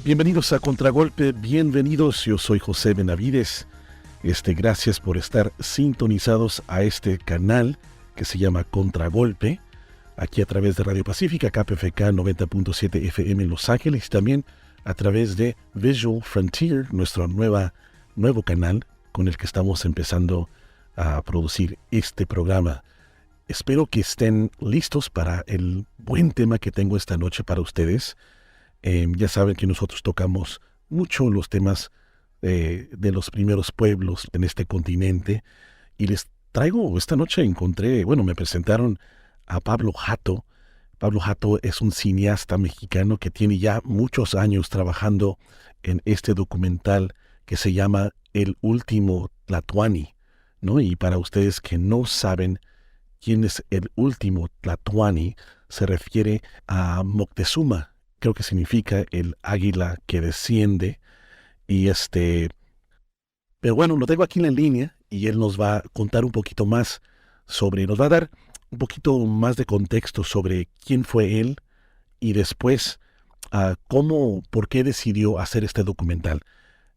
Bienvenidos a Contragolpe, bienvenidos, yo soy José Benavides. Gracias por estar sintonizados a este canal que se llama Contragolpe, aquí a través de Radio Pacífica, KPFK 90.7 FM en Los Ángeles, y también a través de Visual Frontier, nuestro nuevo canal con el que estamos empezando a producir este programa. Espero que estén listos para el buen tema que tengo esta noche para ustedes. Ya saben que nosotros tocamos mucho los temas de los primeros pueblos en este continente, y les traigo, esta noche me presentaron a Pablo Hato. Pablo Hato es un cineasta mexicano que tiene ya muchos años trabajando en este documental que se llama El Último Tlatoani, ¿no? Y para ustedes que no saben quién es el último Tlatoani, se refiere a Moctezuma. Creo que significa el águila que desciende. Y pero bueno, lo tengo aquí en la línea y él nos va a contar un poquito más nos va a dar un poquito más de contexto sobre quién fue él y después por qué decidió hacer este documental.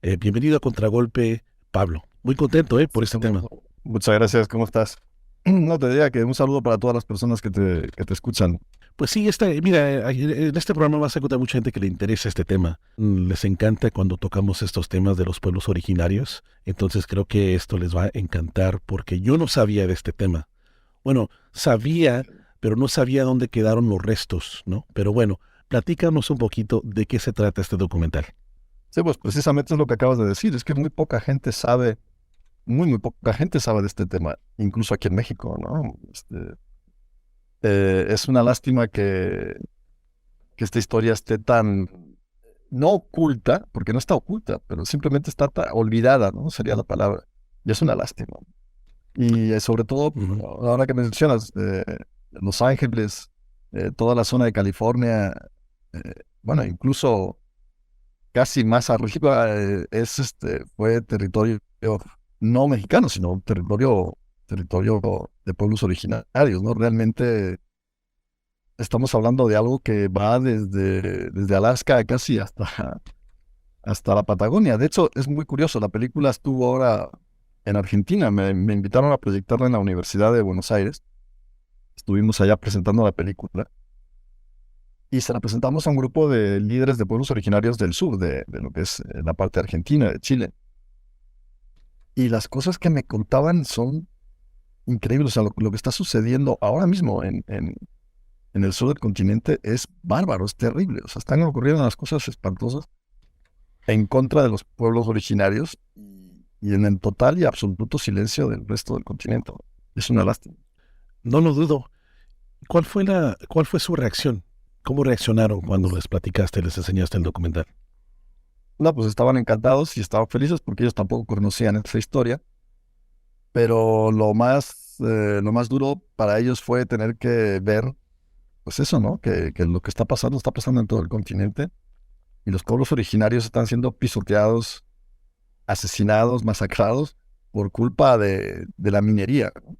Bienvenido a Contragolpe, Pablo. Muy contento por este tema. Muchas gracias, ¿cómo estás? No, te diría que un saludo para todas las personas que te escuchan. Pues sí, mira, en este programa vas a encontrar mucha gente que le interesa este tema. Les encanta cuando tocamos estos temas de los pueblos originarios. Entonces creo que esto les va a encantar porque yo no sabía de este tema. Bueno, sabía, pero no sabía dónde quedaron los restos, ¿no? Pero bueno, platícanos un poquito de qué se trata este documental. Sí, pues precisamente es lo que acabas de decir. Es que muy poca gente sabe, muy poca gente sabe de este tema, incluso aquí en México, ¿no? Es una lástima que esta historia esté tan, no oculta, porque no está oculta, pero simplemente está olvidada, ¿no? Sería la palabra. Y es una lástima. Y sobre todo, ahora que mencionas Los Ángeles, toda la zona de California, bueno, incluso casi más arriba, fue territorio no mexicano, sino territorio de pueblos originarios, ¿no? Realmente estamos hablando de algo que va desde Alaska casi hasta la Patagonia. De hecho, es muy curioso, la película estuvo ahora en Argentina, me invitaron a proyectarla en la Universidad de Buenos Aires. Estuvimos allá presentando la película y se la presentamos a un grupo de líderes de pueblos originarios del sur, de lo que es la parte argentina, de Chile. Y las cosas que me contaban son increíbles. O sea, lo que está sucediendo ahora mismo en el sur del continente es bárbaro, es terrible. O sea, están ocurriendo unas cosas espantosas en contra de los pueblos originarios y en el total y absoluto silencio del resto del continente. Es una lástima. No lo dudo. ¿Cuál fue su reacción? ¿Cómo reaccionaron cuando les platicaste, les enseñaste el documental? No, pues estaban encantados y estaban felices porque ellos tampoco conocían esa historia. Pero lo más duro para ellos fue tener que ver, pues eso, ¿no? Que lo que está pasando en todo el continente. Y los pueblos originarios están siendo pisoteados, asesinados, masacrados por culpa de la minería, ¿no?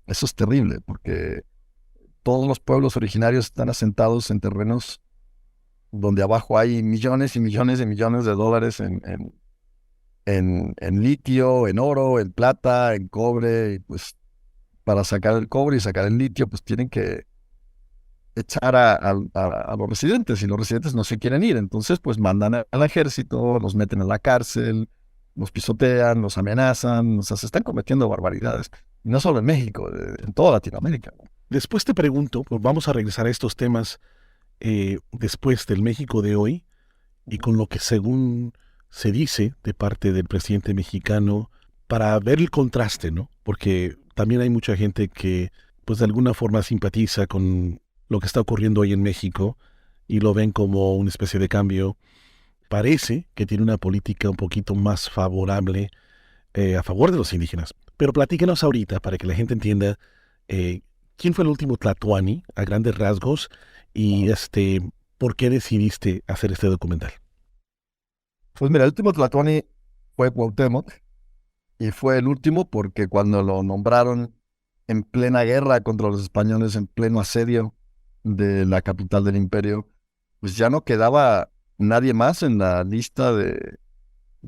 Eso es terrible porque todos los pueblos originarios están asentados en terrenos donde abajo hay millones y millones y millones de dólares en litio, en oro, en plata, en cobre. Y pues para sacar el cobre y sacar el litio, pues tienen que echar a los residentes, y los residentes no se quieren ir. Entonces, pues mandan al ejército, los meten a la cárcel, los pisotean, los amenazan. O sea, se están cometiendo barbaridades. Y no solo en México, en toda Latinoamérica, ¿no? Después te pregunto, pues vamos a regresar a estos temas después del México de hoy y con lo que según se dice de parte del presidente mexicano, para ver el contraste, ¿no? Porque también hay mucha gente que pues de alguna forma simpatiza con lo que está ocurriendo hoy en México y lo ven como una especie de cambio. Parece que tiene una política un poquito más favorable a favor de los indígenas. Pero platícanos ahorita para que la gente entienda quién fue el último Tlatoani a grandes rasgos y por qué decidiste hacer este documental. Pues mira, el último Tlatoani fue Cuauhtémoc, y fue el último porque cuando lo nombraron en plena guerra contra los españoles, en pleno asedio de la capital del imperio, pues ya no quedaba nadie más en la lista de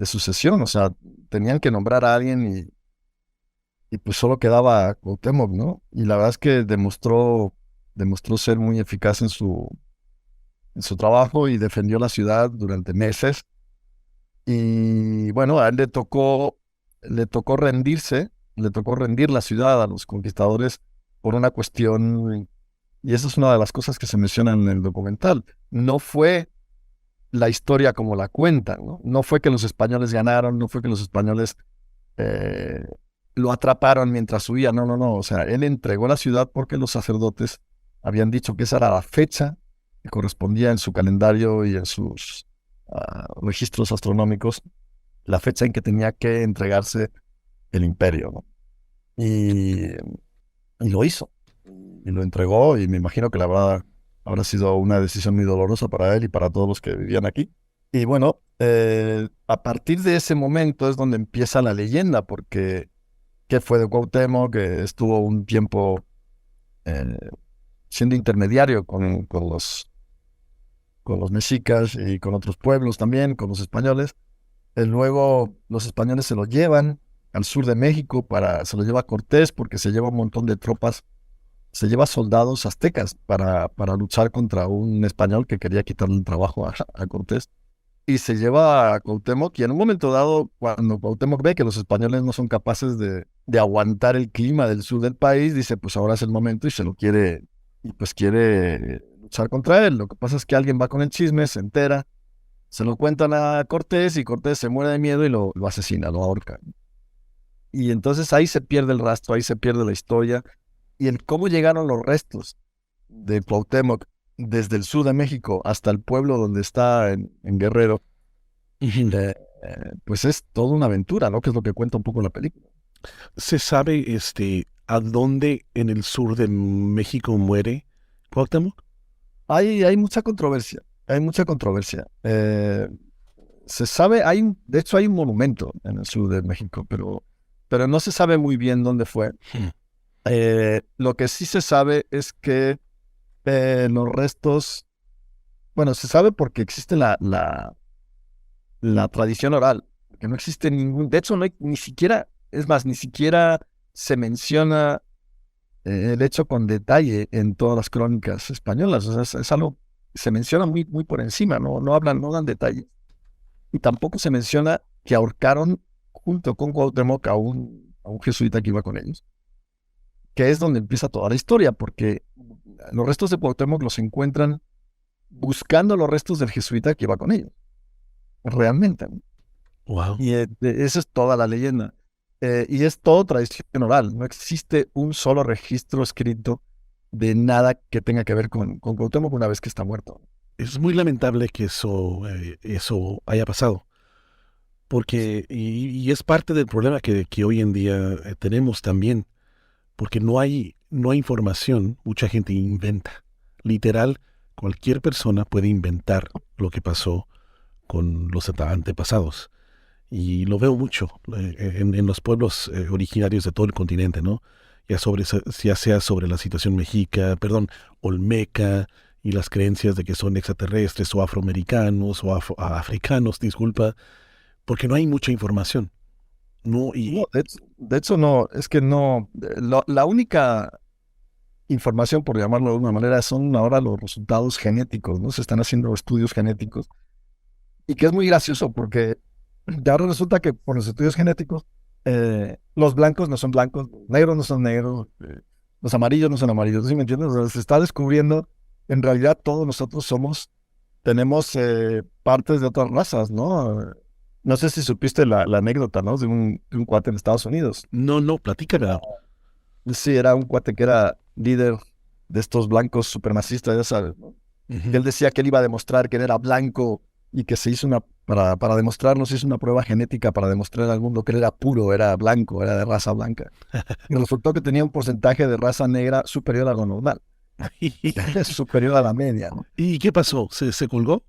sucesión. O sea, tenían que nombrar a alguien y pues solo quedaba Cuauhtémoc, ¿no? Y la verdad es que demostró ser muy eficaz en su trabajo y defendió la ciudad durante meses. Y bueno, a él le tocó rendirse, le tocó rendir la ciudad a los conquistadores por una cuestión, y esa es una de las cosas que se mencionan en el documental. No fue la historia como la cuentan, ¿no? No fue que los españoles ganaron, no fue que los españoles eh, lo atraparon mientras huía, no, no, no. O sea, él entregó la ciudad porque los sacerdotes habían dicho que esa era la fecha que correspondía en su calendario y en sus registros astronómicos, la fecha en que tenía que entregarse el imperio, ¿no? Y, y lo hizo, y lo entregó, y me imagino que la verdad habrá sido una decisión muy dolorosa para él y para todos los que vivían aquí. Y bueno, a partir de ese momento es donde empieza la leyenda, porque ¿qué fue de Cuauhtémoc? Que estuvo un tiempo eh, siendo intermediario con los mexicas y con otros pueblos también, con los españoles. Luego los españoles se lo llevan al sur de México, se lo lleva Cortés porque se lleva un montón de tropas, se lleva soldados aztecas para luchar contra un español que quería quitarle el trabajo a Cortés. Y se lleva a Cuauhtémoc, y en un momento dado, cuando Cuauhtémoc ve que los españoles no son capaces de aguantar el clima del sur del país, dice, pues ahora es el momento, y se lo quiere, y pues quiere luchar contra él. Lo que pasa es que alguien va con el chisme, se entera, se lo cuentan a Cortés, y Cortés se muere de miedo y lo asesina, lo ahorca. Y entonces ahí se pierde el rastro, ahí se pierde la historia, y el cómo llegaron los restos de Cuauhtémoc desde el sur de México hasta el pueblo donde está en Guerrero, pues es toda una aventura, ¿no? Que es lo que cuenta un poco la película. ¿Se sabe a dónde en el sur de México muere Cuauhtémoc? Hay mucha controversia, hay mucha controversia. Se sabe, de hecho hay un monumento en el sur de México, pero no se sabe muy bien dónde fue. Hmm. Lo que sí se sabe es que los restos, bueno, se sabe porque existe la tradición oral, que no existe de hecho no hay ni siquiera, es más, ni siquiera se menciona el hecho con detalle en todas las crónicas españolas. O sea, es algo, se menciona muy, muy por encima, no dan detalles. Y tampoco se menciona que ahorcaron junto con Cuauhtémoc a un jesuita que iba con ellos, que es donde empieza toda la historia, porque los restos de Cuauhtémoc los encuentran buscando los restos del jesuita que iba con ellos, realmente, ¿no? Wow. Y esa es toda la leyenda. Y es todo tradición oral. No existe un solo registro escrito de nada que tenga que ver con Cuauhtémoc una vez que está muerto. Es muy lamentable que eso haya pasado, porque, y es parte del problema que hoy en día tenemos también, porque no hay información, mucha gente inventa. Literal, cualquier persona puede inventar lo que pasó con los antepasados. Y lo veo mucho en los pueblos originarios de todo el continente, ¿no? Ya sea sobre la situación olmeca, y las creencias de que son extraterrestres o afroamericanos o africanos, disculpa, porque no hay mucha información. No, No, de hecho no, es que no, la única información, por llamarlo de alguna manera, son ahora los resultados genéticos, ¿no? Se están haciendo estudios genéticos, y que es muy gracioso porque de ahora resulta que por los estudios genéticos, los blancos no son blancos, los negros no son negros, los amarillos no son amarillos, ¿sí me entiendes? O sea, se está descubriendo, en realidad todos nosotros tenemos partes de otras razas, ¿no? No sé si supiste la anécdota, ¿no? De un cuate en Estados Unidos. no, platícame. Sí, era un cuate que era líder de estos blancos supremacistas, ya sabes, ¿no? Que él decía que él iba a demostrar que él era blanco, y que se hizo para demostrarnos, hizo una prueba genética para demostrar al mundo que él era puro, era blanco, era de raza blanca. Y resultó que tenía un porcentaje de raza negra superior a lo normal, superior a la media, ¿no? ¿Y qué pasó? ¿Se colgó?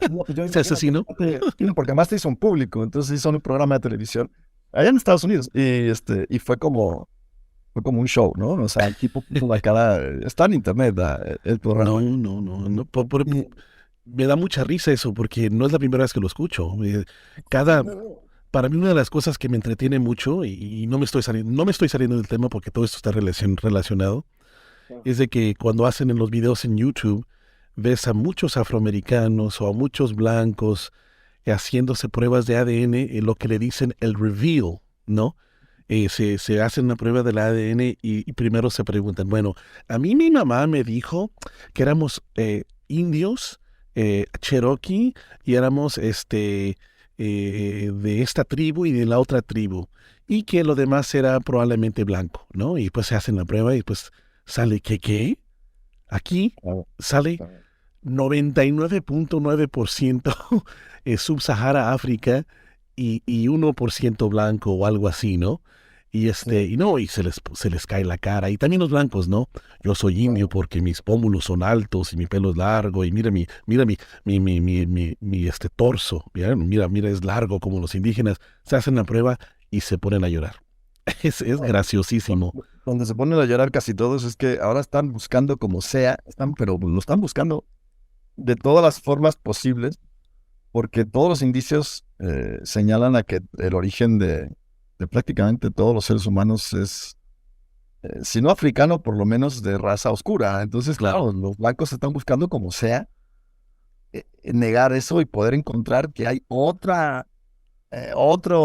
No, pues ¿Se asesinó? Porque además te hizo un público, entonces hizo un programa de televisión allá en Estados Unidos, y fue como un show, ¿no? O sea, el tipo puso la cara, está en internet el programa. No. me da mucha risa eso, porque no es la primera vez que lo escucho. Cada, para mí una de las cosas que me entretiene mucho, y no me estoy saliendo del tema porque todo esto está relacionado, es de que cuando hacen en los videos en YouTube, ves a muchos afroamericanos o a muchos blancos haciéndose pruebas de ADN, lo que le dicen el reveal, ¿no? Se hacen una prueba del ADN y primero se preguntan, bueno, a mí mi mamá me dijo que éramos indios, Cherokee, y éramos de esta tribu y de la otra tribu, y que lo demás era probablemente blanco, ¿no? Y pues se hacen la prueba y pues sale que, ¿qué? Aquí Claro, sale claro. 99.9% Sub-Sahara África y 1% blanco o algo así, ¿no? Sí, Y no, y se les cae la cara. Y también los blancos, ¿no? Yo soy indio claro. porque mis pómulos son altos y mi pelo es largo y mira mi torso. Mira, es largo como los indígenas. Se hacen la prueba y se ponen a llorar. Es No, graciosísimo. donde se ponen a llorar casi todos es que ahora están buscando como sea, pero lo están buscando de todas las formas posibles, porque todos los indicios señalan a que el origen de prácticamente todos los seres humanos es, si no africano, por lo menos de raza oscura. Entonces, Claro. claro, los blancos están buscando como sea negar eso y poder encontrar que hay otro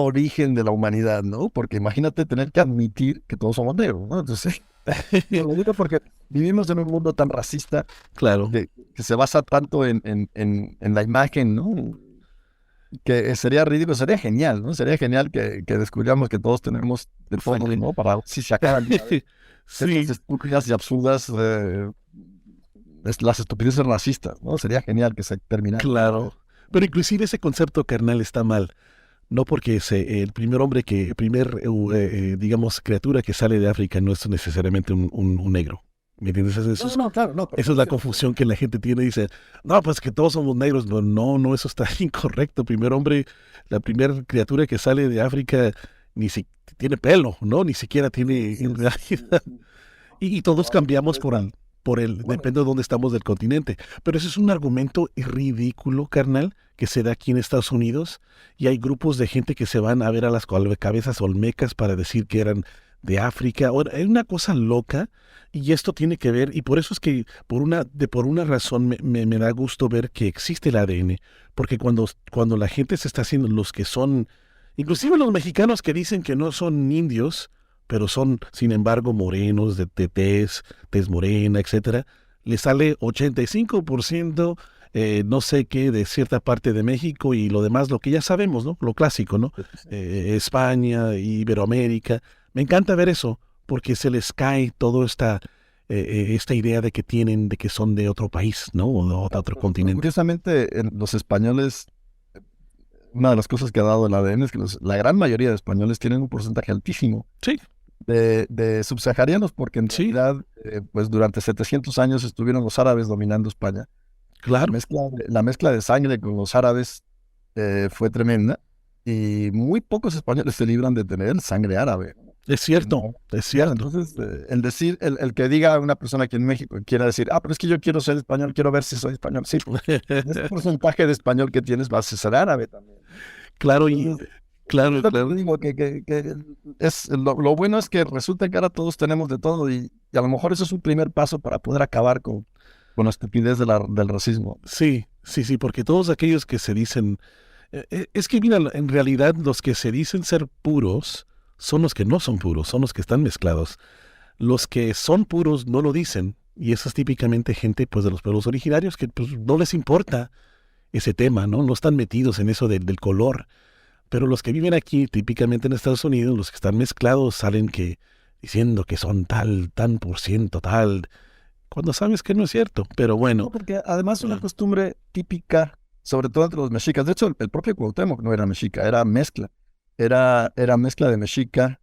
origen de la humanidad, ¿no? Porque imagínate tener que admitir que todos somos negros, ¿no? Entonces, lo digo porque vivimos en un mundo tan racista Claro. que se basa tanto en la imagen, ¿no? Que sería ridículo, sería genial, ¿no? Sería genial que descubriéramos que todos tenemos de todo, ¿no? Para si se acaban de una vez estas Sí, estúpidas y absurdas, las estupideces racistas, ¿no? Sería genial que se terminaran de una vez. claro. Pero inclusive ese concepto carnal está mal. No porque el primer hombre el primer, digamos, criatura que sale de África no es necesariamente un negro. ¿Me entiendes? No, no, claro, no, pero Esa me es la refiero que confusión que la gente tiene. Dice, no, pues que todos somos negros. No, no, no, eso está incorrecto. Primer hombre, la primera criatura que sale de África ni si tiene pelo, ¿no? Ni siquiera sí, tiene en sí, sí, sí, realidad. sí. Y todos cambiamos Probablemente, por el, bueno, depende de dónde estamos del continente. Pero ese es un argumento ridículo, carnal, que se da aquí en Estados Unidos. Y hay grupos de gente que se van a ver a las cabezas olmecas para decir que eran de África. Ahora, es una cosa loca. Y esto tiene que ver, y por eso es que por una razón me da gusto ver que existe el ADN. Porque cuando la gente se está haciendo, los que son, inclusive los mexicanos que dicen que no son indios, pero son, sin embargo, morenos, de tez morena, etcétera, le sale 85%, no sé qué, de cierta parte de México y lo demás, lo que ya sabemos, ¿no? Lo clásico, ¿no? sí. España, Iberoamérica. Me encanta ver eso, porque se les cae toda esta idea de que tienen, de que son de otro país, ¿no? O de otro Pero continente. curiosamente, los españoles, una de las cosas que ha dado el ADN es que la gran mayoría de españoles tienen un porcentaje altísimo Sí, de subsaharianos, porque en sí, realidad, pues durante 700 años estuvieron los árabes dominando España. claro, La mezcla de sangre con los árabes fue tremenda y muy pocos españoles se libran de tener sangre árabe. es cierto, No. es Ya, cierto. entonces, el que diga a una persona aquí en México, quiera decir, pero es que yo quiero ser español, quiero ver si soy español. Sí, pues, ese porcentaje de español que tienes va a ser árabe también. Claro, Entonces, es claro, lo que te claro. digo, que lo bueno es que resulta que ahora todos tenemos de todo y a lo mejor eso es un primer paso para poder acabar con la estupidez del racismo. Sí, sí, sí, porque todos aquellos que se dicen, es que mira, en realidad los que se dicen ser puros son los que no son puros, son los que están mezclados. Los que son puros no lo dicen, y eso es típicamente gente pues de los pueblos originarios que pues no les importa ese tema, ¿no? No están metidos en eso del color. Pero los que viven aquí, típicamente en Estados Unidos, los que están mezclados salen que diciendo que son tal, tan por ciento, tal, cuando sabes que no es cierto. Pero No, bueno, porque además una ah, costumbre típica, sobre todo entre los mexicas. De hecho, el propio Cuauhtémoc no era mexica, era mezcla. Era mezcla de mexica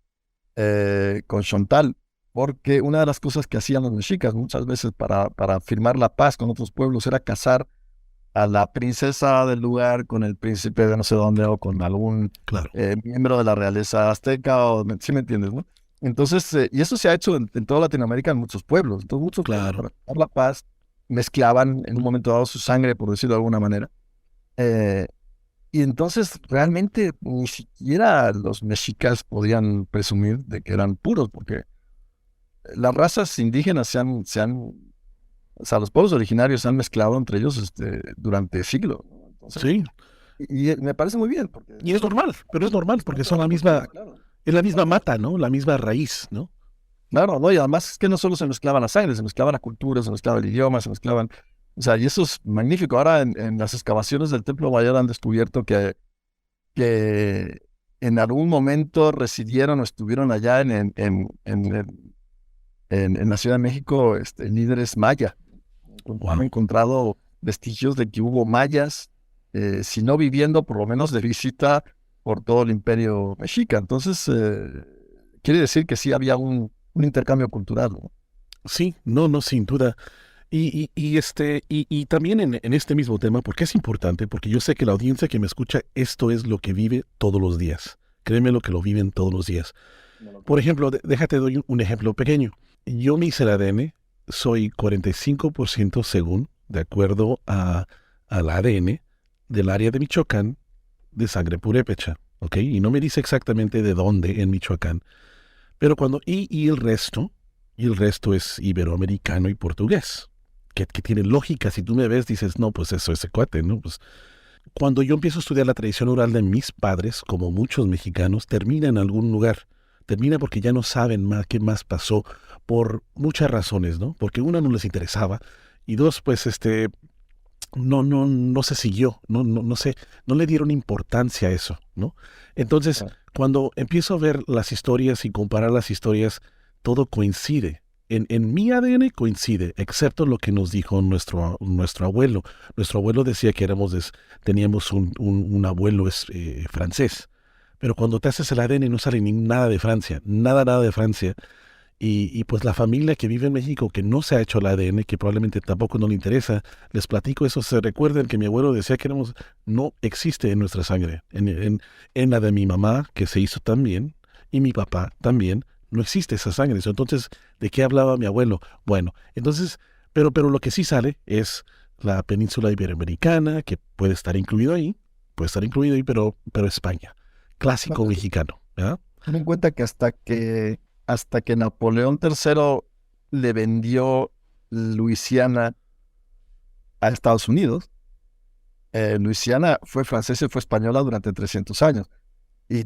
con Chontal, porque una de las cosas que hacían los mexicas muchas veces para firmar la paz con otros pueblos era casar a la princesa del lugar con el príncipe de no sé dónde o con algún claro, miembro de la realeza azteca, ¿sí me entiendes, no? Entonces, y eso se ha hecho en toda Latinoamérica en muchos pueblos. Entonces, muchos pueblos claro. para firmar la paz mezclaban en un momento dado su sangre, por decirlo de alguna manera. Eh, y entonces realmente ni siquiera los mexicas podían presumir de que eran puros, porque las razas indígenas o sea, los pueblos originarios se han mezclado entre ellos durante siglos, ¿no? Entonces, Sí, y me parece muy bien, porque y es normal, pero es normal es porque parte de son la la cultura, misma, claro. es la misma mata, ¿no? La misma raíz, ¿no? Claro, ¿no? Y además es que no solo se mezclaban la sangre, se mezclaban la cultura, se mezclaba el idioma, se mezclaban... O sea, y eso es magnífico. Ahora en las excavaciones del Templo Mayor han descubierto que en algún momento residieron o estuvieron allá en la Ciudad de México líderes maya. Han Wow. encontrado vestigios de que hubo mayas, si no viviendo, por lo menos de visita por todo el imperio mexica. Entonces, quiere decir que sí había un intercambio cultural, ¿no? Sí, no, no, sin duda. Y también en este mismo tema, porque es importante, porque yo sé que la audiencia que me escucha, esto es lo que vive todos los días. Créeme lo que lo viven todos los días. No lo Por creo. ejemplo, déjate doy un ejemplo pequeño. Yo me hice el ADN, soy 45% según, de acuerdo al ADN del área de Michoacán, de sangre purépecha, ¿ok? Y no me dice exactamente de dónde en Michoacán, pero y el resto es iberoamericano y portugués, que tiene lógica. Si tú me ves, dices, no, pues eso es cuate, ¿no? Pues cuando yo empiezo a estudiar la tradición oral de mis padres, como muchos mexicanos, termina en algún lugar. Termina porque ya no saben más qué más pasó por muchas razones, ¿no? Porque una no les interesaba y dos, pues no se siguió, no sé, no le dieron importancia a eso, ¿no? Entonces, Ah, cuando empiezo a ver las historias y comparar las historias, todo coincide. En mi ADN coincide, excepto lo que nos dijo nuestro abuelo. Nuestro abuelo decía que teníamos un abuelo francés. Pero cuando te haces el ADN no sale ni nada de Francia, nada de Francia. Y pues la familia que vive en México, que no se ha hecho el ADN, que probablemente tampoco no le interesa, les platico eso. Se recuerden que mi abuelo decía que no existe en nuestra sangre. En la de mi mamá, que se hizo también, y mi papá también, no existe esa sangre. Entonces, ¿de qué hablaba mi abuelo? Bueno, entonces, pero lo que sí sale es la península iberoamericana, que puede estar incluido ahí, pero España. no, Clásico mexicano, ¿verdad? ten en cuenta que hasta que Napoleón III le vendió Luisiana a Estados Unidos, Luisiana fue francesa y fue española durante 300 años. Y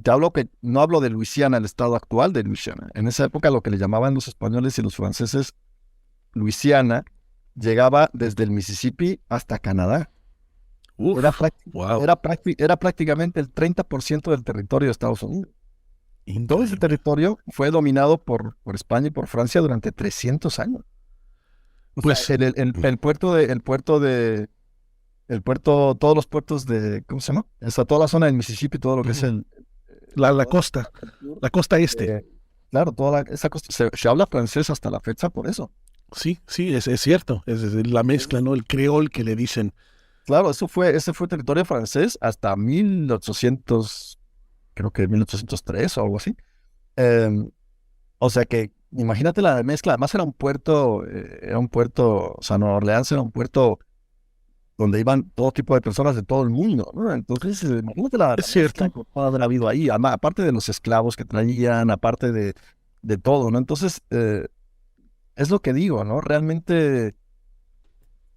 no hablo de Luisiana, el estado actual de Luisiana. En esa época lo que le llamaban los españoles y los franceses Luisiana llegaba desde el Mississippi hasta Canadá. Era, Uf, prácti- wow, era prácticamente el 30% del territorio de Estados Unidos. Todo ese increíble. territorio fue dominado por España y por Francia durante 300 años. O sea, Pues todos los puertos ¿cómo se llama? Hasta toda la zona del Mississippi, todo lo que es ujú, la toda costa, el sur, la costa este. eh, claro, esa costa, se habla francés hasta la fecha por eso. Sí, sí, es cierto. Es la mezcla, ¿no? El creol que le dicen. Claro, ese fue territorio francés hasta 1800, creo que 1803 o algo así. Em, o sea que, imagínate la mezcla. Además o sea, Nueva Orleans era un puerto donde iban todo tipo de personas de todo el mundo, ¿no? Entonces, imagínate Es la mezcla cierto. que puede haber habido ahí, aparte de los esclavos que traían, aparte de todo, ¿no? Entonces, es lo que digo, ¿no? Realmente,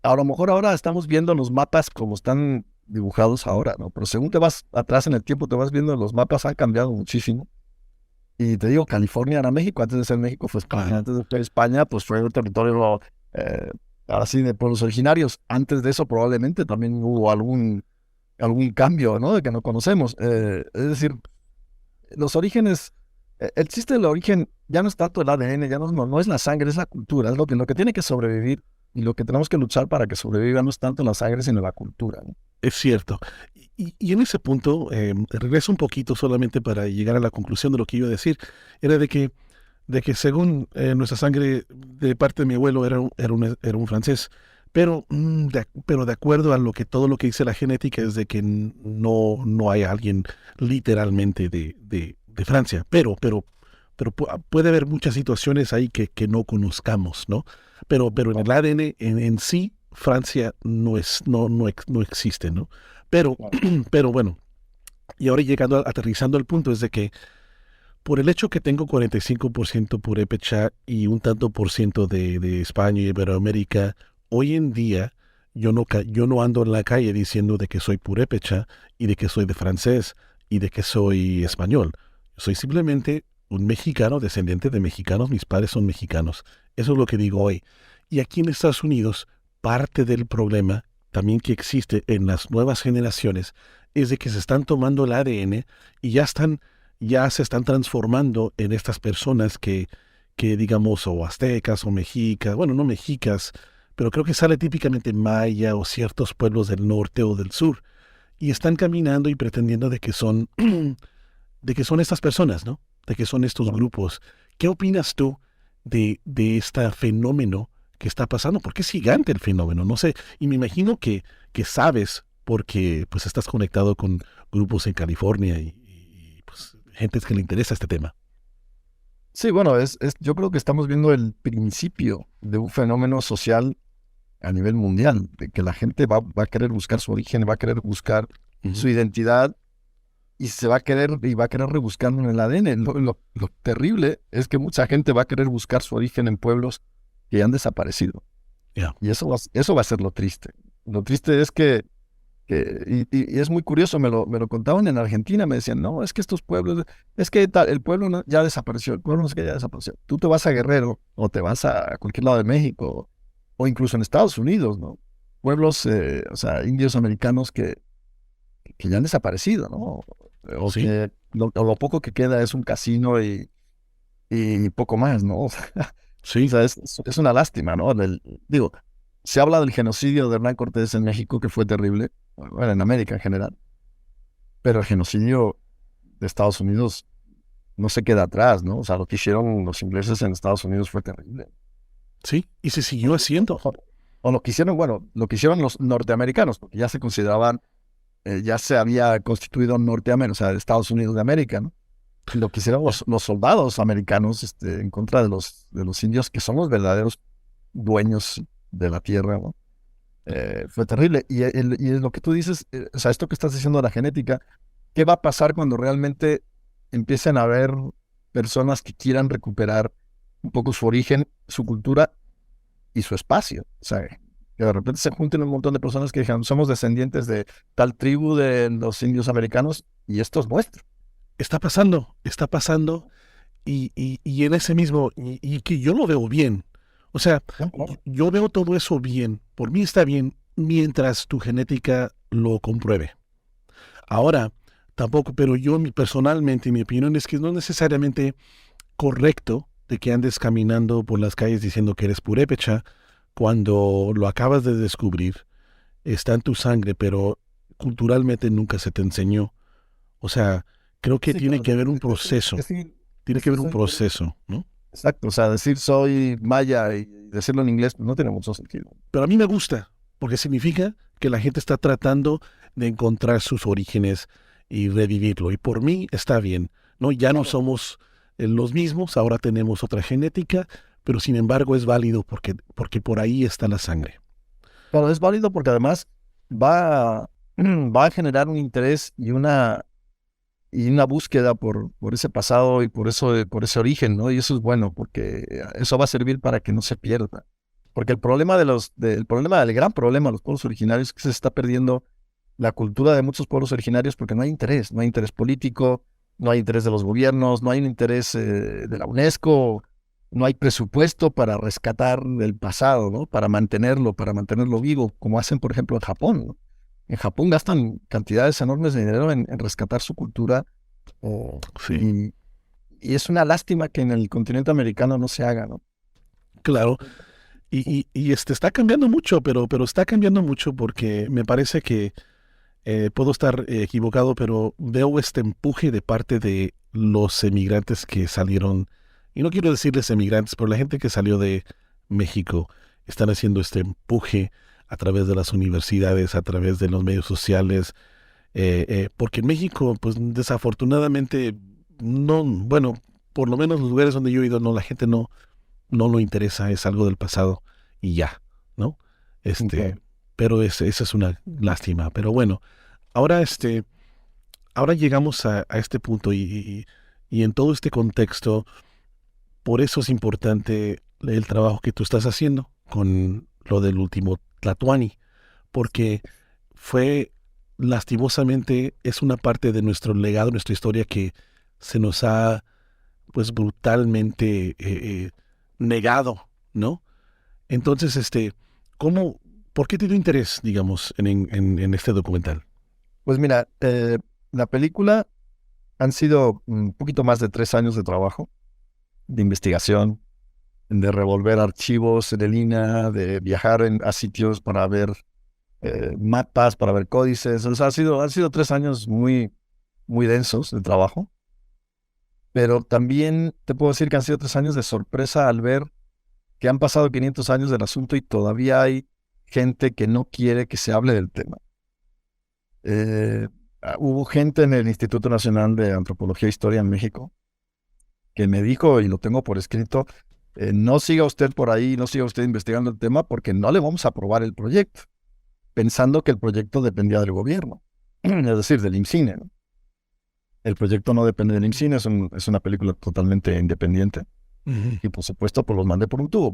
a lo mejor ahora estamos viendo los mapas como están dibujados ahora, ¿no? Pero según te vas atrás en el tiempo, te vas viendo los mapas han cambiado muchísimo. Y te digo, California era México, antes de ser México fue España, Claro. antes de ser España, pues fue un territorio, eh, ahora sí, de pueblos originarios. Antes de eso probablemente también hubo algún cambio, ¿no? De que no conocemos. Es decir, los orígenes, el chiste del origen ya no es tanto el ADN, ya no es la sangre, es la cultura, es lo que tiene que sobrevivir y lo que tenemos que luchar para que sobreviva no es tanto la sangre, sino la cultura, ¿no? Es cierto. Y en ese punto, regreso un poquito solamente para llegar a la conclusión de lo que iba a decir. Era de que según nuestra sangre de parte de mi abuelo era un francés. Pero de acuerdo a todo lo que dice la genética es de que no hay alguien literalmente de Francia. Pero pero puede haber muchas situaciones ahí que no conozcamos, ¿no? Pero en el ADN en sí, Francia no existe, ¿no? Pero, Claro. pero bueno, y ahora aterrizando al punto es de que por el hecho que tengo 45% purépecha y un tanto por ciento de España y Iberoamérica, hoy en día yo no ando en la calle diciendo de que soy purépecha y de que soy de francés y de que soy español. Soy simplemente un mexicano, descendiente de mexicanos, mis padres son mexicanos. Eso es lo que digo hoy. Y aquí en Estados Unidos, parte del problema también que existe en las nuevas generaciones es de que se están tomando el ADN y ya se están transformando en estas personas que digamos, o aztecas o mexicas, bueno, no mexicas, pero creo que sale típicamente maya o ciertos pueblos del norte o del sur, y están caminando y pretendiendo de que son, de que son estas personas, ¿no? De que son estos Claro. grupos. ¿Qué opinas tú de este fenómeno que está pasando? Porque es gigante el fenómeno, no sé, y me imagino que sabes porque pues estás conectado con grupos en California y, pues gente que le interesa este tema. Sí, bueno, yo creo que estamos viendo el principio de un fenómeno social a nivel mundial, de que la gente va a querer buscar su origen, va a querer buscar Ujú. su identidad y va a querer rebuscarlo en el ADN. Lo terrible es que mucha gente va a querer buscar su origen en pueblos que ya han desaparecido. Ya. Y eso va a ser lo triste. Lo triste es y es muy curioso, me lo contaban en Argentina, me decían, no, es que estos pueblos, es que el pueblo ya desapareció, el pueblo no sé qué ya desapareció. Tú te vas a Guerrero o te vas a cualquier lado de México o incluso en Estados Unidos, ¿no? Pueblos, o sea, indios americanos que ya han desaparecido, ¿no? O Sí, que o lo poco que queda es un casino y poco más, ¿no? O sí, sea, es una lástima, ¿no? Digo, se habla del genocidio de Hernán Cortés en México, que fue terrible, bueno, en América en general, pero el genocidio de Estados Unidos no se queda atrás, ¿no? O sea, lo que hicieron los ingleses en Estados Unidos fue terrible. sí. Y se siguió O, haciendo. o lo que hicieron, bueno, lo que hicieron los norteamericanos, porque ya se consideraban, ya se había constituido Norteamérica, o sea, Estados Unidos de América, ¿no? Lo que hicieron Ya. los soldados americanos en contra de los indios, que son los verdaderos dueños de la tierra, ¿no? Fue terrible. Y lo que tú dices, o sea, esto que estás diciendo de la genética, ¿qué va a pasar cuando realmente empiecen a haber personas que quieran recuperar un poco su origen, su cultura y su espacio? O sea, que de repente se junten un montón de personas que digan, somos descendientes de tal tribu de los indios americanos y esto es nuestro. Está pasando y en ese mismo, y que yo lo veo bien. O sea, No, claro. yo veo todo eso bien. Por mí está bien mientras tu genética lo compruebe. Ahora, tampoco, pero personalmente, mi opinión es que no es necesariamente correcto de que andes caminando por las calles diciendo que eres purépecha cuando lo acabas de descubrir, está en tu sangre, pero culturalmente nunca se te enseñó. O sea, creo que Sí, tiene claro. que haber un proceso, tiene que haber un proceso, ¿no? Exacto, o sea, decir soy maya y decirlo en inglés pues, no tiene mucho sentido. Pero a mí me gusta, porque significa que la gente está tratando de encontrar sus orígenes y revivirlo. Y por mí está bien, ¿no? Ya no Claro. somos los mismos, ahora tenemos otra genética, pero sin embargo es válido porque por ahí está la sangre. Pero es válido porque además va a generar un interés y una búsqueda por ese pasado y por ese origen, ¿no? Y eso es bueno porque eso va a servir para que no se pierda. Porque el gran problema de los pueblos originarios es que se está perdiendo la cultura de muchos pueblos originarios porque no hay interés político, no hay interés de los gobiernos, no hay un interés de la UNESCO, no hay presupuesto para rescatar el pasado, ¿no? Para mantenerlo vivo, como hacen, por ejemplo, en Japón, ¿no? En Japón gastan cantidades enormes de dinero en rescatar su cultura Sí, y, y es una lástima que en el continente americano no se haga, ¿no? claro. Está cambiando mucho, pero está cambiando mucho porque me parece que puedo estar equivocado, pero veo este empuje de parte de los emigrantes que salieron, y no quiero decirles emigrantes, pero la gente que salió de México están haciendo este empuje a través de las universidades, a través de los medios sociales, porque en México, pues desafortunadamente, no, bueno, por lo menos los lugares donde yo he ido, no, la gente no lo interesa, es algo del pasado y ya, ¿no? Okay. Pero esa es una lástima. Pero bueno, ahora ahora llegamos a este punto y en todo este contexto, por eso es importante el trabajo que tú estás haciendo con lo del último Tlatuani, porque fue lastimosamente, es una parte de nuestro legado, nuestra historia que se nos ha pues brutalmente negado, ¿no? Entonces, ¿cómo, por qué te dio interés, digamos, en este documental? Pues mira, la película han sido un poquito más de 3 años de trabajo, de investigación, de revolver archivos en el INAH, de viajar a sitios para ver mapas, para ver códices. O sea, han sido 3 años muy, muy densos de trabajo, pero también te puedo decir que han sido 3 años de sorpresa al ver que han pasado 500 años del asunto y todavía hay gente que no quiere que se hable del tema. Hubo gente en el Instituto Nacional de Antropología e Historia en México que me dijo, y lo tengo por escrito, no siga usted por ahí, no siga usted investigando el tema porque no le vamos a aprobar el proyecto, pensando que el proyecto dependía del gobierno, es decir, del IMCINE, ¿no? El proyecto no depende del IMCINE, es una película totalmente independiente. Ujú. Y por supuesto, pues los mandé por un tubo,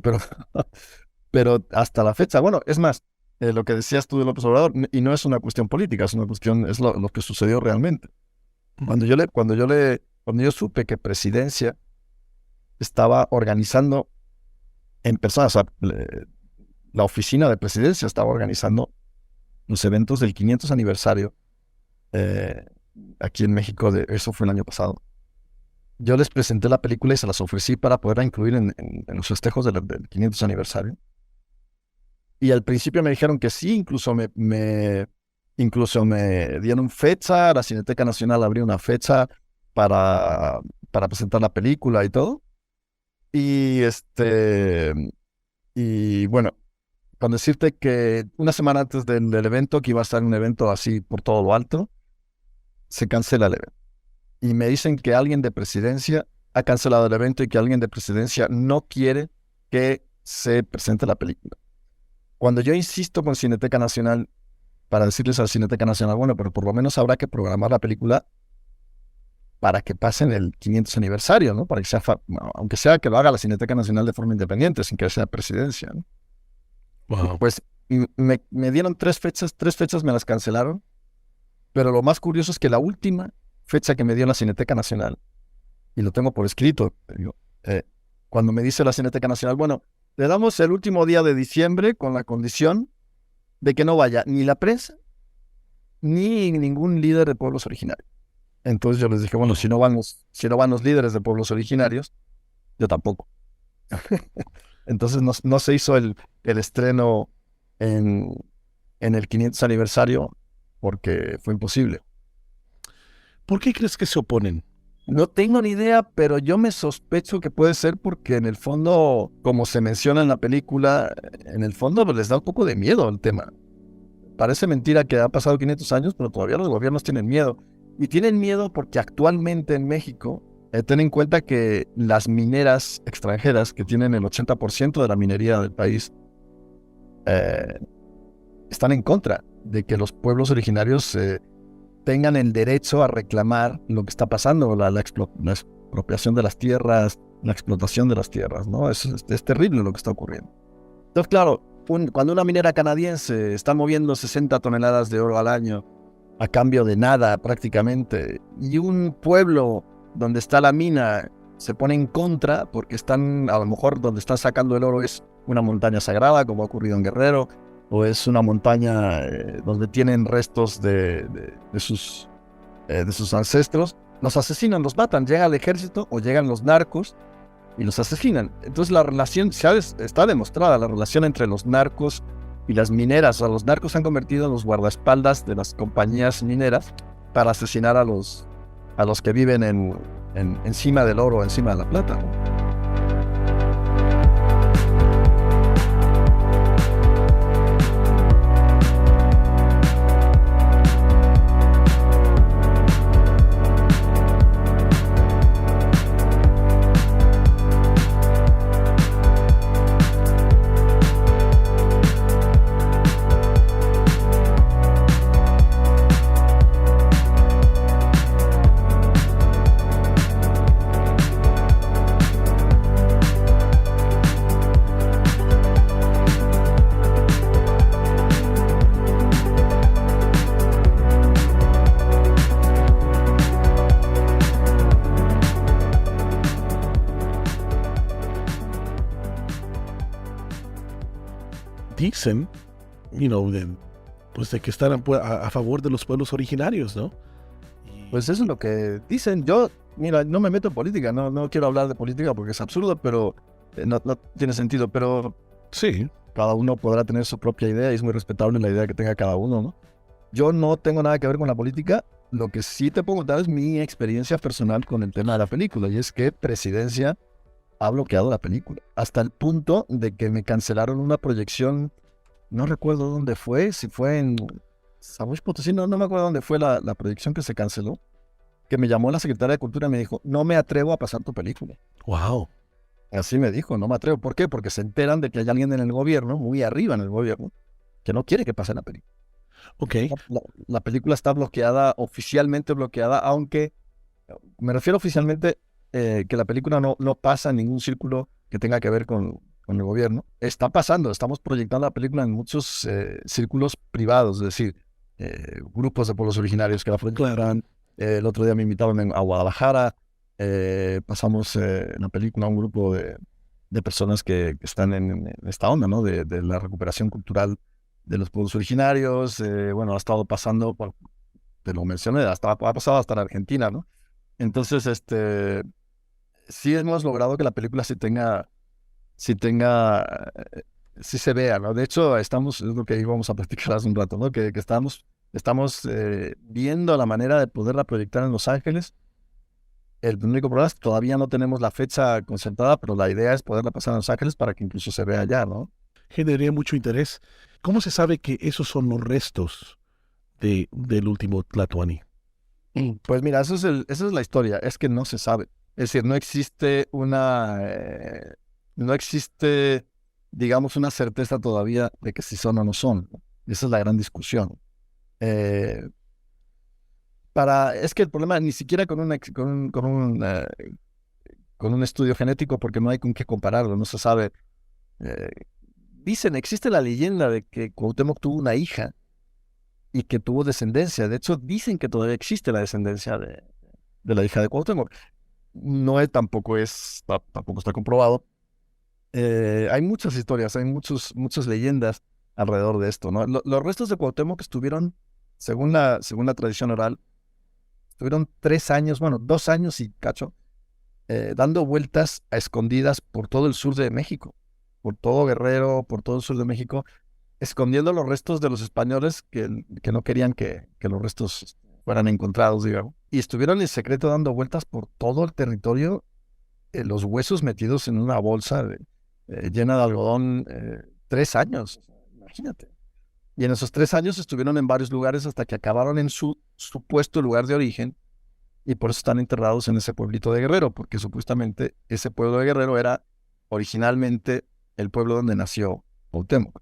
pero hasta la fecha, bueno, es más, lo que decías tú de López Obrador, y no es una cuestión política, es una cuestión, es lo que sucedió realmente. Ujú. Cuando yo supe que Presidencia estaba organizando en persona, o sea, la oficina de Presidencia estaba organizando los eventos del 500 aniversario eh, aquí en México, eso fue el año pasado. Yo les presenté la película y se las ofrecí para poderla incluir en los festejos del 500 aniversario. Y al principio me dijeron que sí, incluso me dieron fecha, la Cineteca Nacional abrió una fecha para presentar la película y todo. Y y bueno, con decirte que una semana antes del evento, que iba a estar un evento así por todo lo alto, se cancela el evento. Y me dicen que alguien de Presidencia ha cancelado el evento y que alguien de Presidencia no quiere que se presente la película. Cuando yo insisto con Cineteca Nacional para decirles a la Cineteca Nacional, bueno, pero por lo menos habrá que programar la película para que pasen el 500 aniversario, ¿no? Para que sea, aunque sea que lo haga la Cineteca Nacional de forma independiente, sin que sea Presidencia, ¿no? Wow. Pues me dieron 3 fechas me las cancelaron, pero lo más curioso es que la última fecha que me dio la Cineteca Nacional, y lo tengo por escrito, digo, cuando me dice la Cineteca Nacional, bueno, le damos el último día de diciembre con la condición de que no vaya ni la prensa ni ningún líder de pueblos originarios. Entonces yo les dije, bueno, si no van los líderes de pueblos originarios, yo tampoco. Entonces no se hizo el estreno en el 500 aniversario porque fue imposible. ¿Por qué crees que se oponen? No tengo ni idea, pero yo me sospecho que puede ser porque en el fondo, como se menciona en la película, en el fondo pues, les da un poco de miedo el tema. Parece mentira que ha pasado 500 años, pero todavía los gobiernos tienen miedo. Y tienen miedo porque actualmente en México, ten en cuenta que las mineras extranjeras, que tienen el 80% de la minería del país, están en contra de que los pueblos originarios tengan el derecho a reclamar lo que está pasando, la expropiación de las tierras, la explotación de las tierras, ¿no? Es terrible lo que está ocurriendo. Entonces, claro, cuando una minera canadiense está moviendo 60 toneladas de oro al año a cambio de nada prácticamente, y un pueblo donde está la mina se pone en contra porque están, a lo mejor donde están sacando el oro es una montaña sagrada, como ha ocurrido en Guerrero, o es una montaña donde tienen restos de sus ancestros, los asesinan, los matan, llega el ejército o llegan los narcos y los asesinan. Entonces la relación, está demostrada, la relación entre los narcos y las mineras. O sea, los narcos se han convertido en los guardaespaldas de las compañías mineras para asesinar a los que viven encima del oro, encima de la plata, ¿no? dicen, pues de que están a favor de los pueblos originarios, ¿no? Pues eso es lo que dicen. Yo, mira, no me meto en política, no quiero hablar de política porque es absurdo, pero no tiene sentido, pero Sí. cada uno podrá tener su propia idea y es muy respetable la idea que tenga cada uno, ¿no? Yo no tengo nada que ver con la política. Lo que sí te puedo contar es mi experiencia personal con el tema de la película, y es que Presidencia ha bloqueado la película, hasta el punto de que me cancelaron una proyección, no recuerdo dónde fue, si fue en San Luis Potosí, no me acuerdo dónde fue la proyección que se canceló, que me llamó la secretaria de Cultura y me dijo, no me atrevo a pasar tu película. Wow. Así me dijo, no me atrevo. ¿Por qué? Porque se enteran de que hay alguien en el gobierno, muy arriba en el gobierno, que no quiere que pase la película. Ok. La película está bloqueada, oficialmente bloqueada, aunque me refiero oficialmente que la película no pasa en ningún círculo que tenga que ver con el gobierno. Está pasando, estamos proyectando la película en muchos círculos privados, es decir, grupos de pueblos originarios que la proyectarán. El otro día me invitaron a Guadalajara, pasamos la película a un grupo de personas que están en esta onda, ¿no? De la recuperación cultural de los pueblos originarios. Bueno, ha estado pasando, te lo mencioné, ha pasado hasta en Argentina, ¿no? Entonces, sí hemos logrado que la película sí se vea, ¿no? De hecho, es lo que íbamos a platicar hace un rato, ¿no? Que estamos viendo la manera de poderla proyectar en Los Ángeles. El único problema es que todavía no tenemos la fecha concertada, pero la idea es poderla pasar a Los Ángeles para que incluso se vea allá, ¿no? Generaría mucho interés. ¿Cómo se sabe que esos son los restos del último Tlatoani? Pues mira, esa es la historia, es que no se sabe. Es decir, no existe, digamos, una certeza todavía de que si son o no son. Esa es la gran discusión. Es que el problema ni siquiera con un estudio genético, porque no hay con qué compararlo, no se sabe. Eh, existe la leyenda de que Cuauhtémoc tuvo una hija y que tuvo descendencia. De hecho, dicen que todavía existe la descendencia de la hija de Cuauhtémoc. Tampoco está comprobado. Hay muchas historias, hay muchas leyendas alrededor de esto, ¿no? Los restos de Cuauhtémoc estuvieron, según la tradición oral, estuvieron 3 años, bueno, 2 años y cacho, dando vueltas a escondidas por todo el sur de México, por todo Guerrero, por todo el sur de México, escondiendo los restos de los españoles que no querían que los restos fueran encontrados, digamos. Y estuvieron en secreto dando vueltas por todo el territorio, los huesos metidos en una bolsa llena de algodón, 3 años, imagínate. Y en esos 3 años estuvieron en varios lugares hasta que acabaron en su supuesto lugar de origen, y por eso están enterrados en ese pueblito de Guerrero, porque supuestamente ese pueblo de Guerrero era originalmente el pueblo donde nació Cuauhtémoc.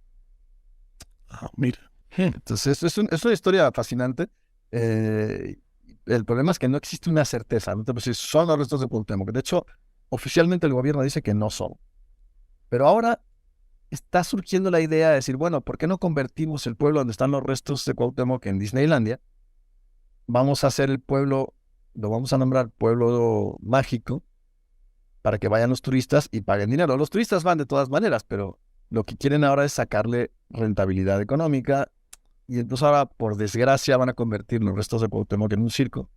Mira. Entonces, es una historia fascinante. El problema es que no existe una certeza. No te puedo decir, son los restos de Cuauhtémoc. De hecho, oficialmente el gobierno dice que no son. Pero ahora está surgiendo la idea de decir, bueno, ¿por qué no convertimos el pueblo donde están los restos de Cuauhtémoc en Disneylandia? Vamos a hacer el pueblo, lo vamos a nombrar Pueblo Mágico, para que vayan los turistas y paguen dinero. Los turistas van de todas maneras, pero lo que quieren ahora es sacarle rentabilidad económica, y entonces ahora, por desgracia, van a convertir los restos de Cuauhtémoc en un circo,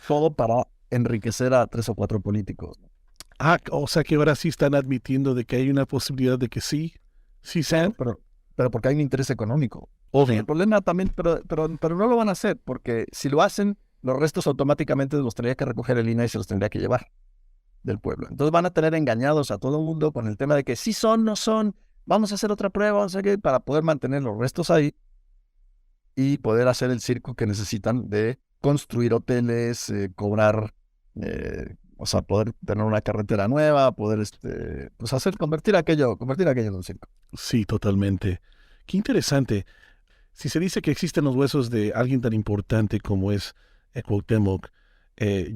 todo para enriquecer a 3 o 4 políticos. O sea que ahora sí están admitiendo de que hay una posibilidad de que sí sean. Pero porque hay un interés económico. Obvio. El problema también, pero no lo van a hacer, porque si lo hacen, los restos automáticamente los tendría que recoger el INAH y se los tendría que llevar del pueblo. Entonces van a tener engañados a todo el mundo con el tema de que sí son, no son, vamos a hacer otra prueba, no sé qué, para poder mantener los restos ahí y poder hacer el circo que necesitan de construir hoteles, cobrar, o sea, poder tener una carretera nueva, poder pues convertir aquello en un circo. Sí, totalmente. Qué interesante. Si se dice que existen los huesos de alguien tan importante como es Cuauhtémoc,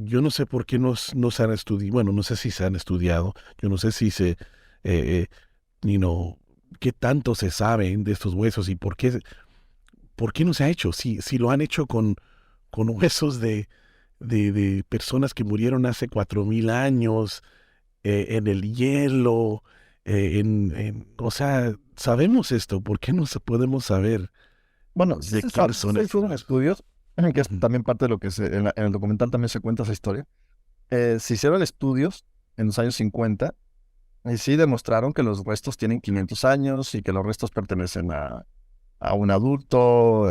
yo no sé por qué no se han estudiado, bueno, no sé si se han estudiado, yo no sé si qué tanto se sabe de estos huesos y por qué no se ha hecho. Si lo han hecho con huesos de personas que murieron hace 4,000 años, en el hielo, o sea, sabemos esto, ¿por qué no podemos saber Bueno, de quiénes son se estos hicieron huesos? estudios, que es Ujú. también parte de lo que en el documental también se cuenta esa historia. Se hicieron estudios en los años 50 y sí demostraron que los restos tienen 500 años y que los restos pertenecen a un adulto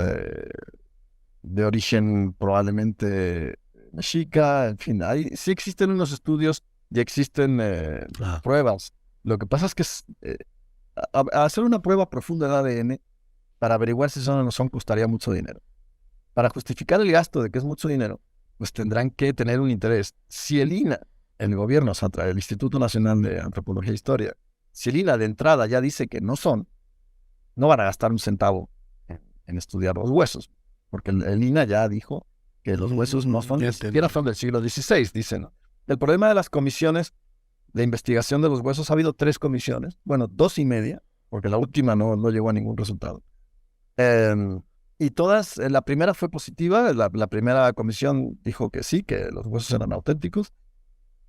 de origen probablemente mexica, en fin, sí existen unos estudios y existen Ah, pruebas. Lo que pasa es que hacer una prueba profunda de ADN para averiguar si son o no son costaría mucho dinero. Para justificar el gasto de que es mucho dinero, pues tendrán que tener un interés. Si el INA, el gobierno, o sea, el Instituto Nacional de Antropología e Historia, si el INA de entrada ya dice que no son, no van a gastar un centavo en estudiar los huesos, porque el INA ya dijo que los huesos no son, ya ni siquiera entendí. son del siglo XVI, dicen. ¿No? El problema de las comisiones de investigación de los huesos, ha habido 3 comisiones, bueno, 2 y media, porque la última no llegó a ningún resultado. Eh, y todas, la primera fue positiva, la primera comisión dijo que sí, que los huesos eran auténticos,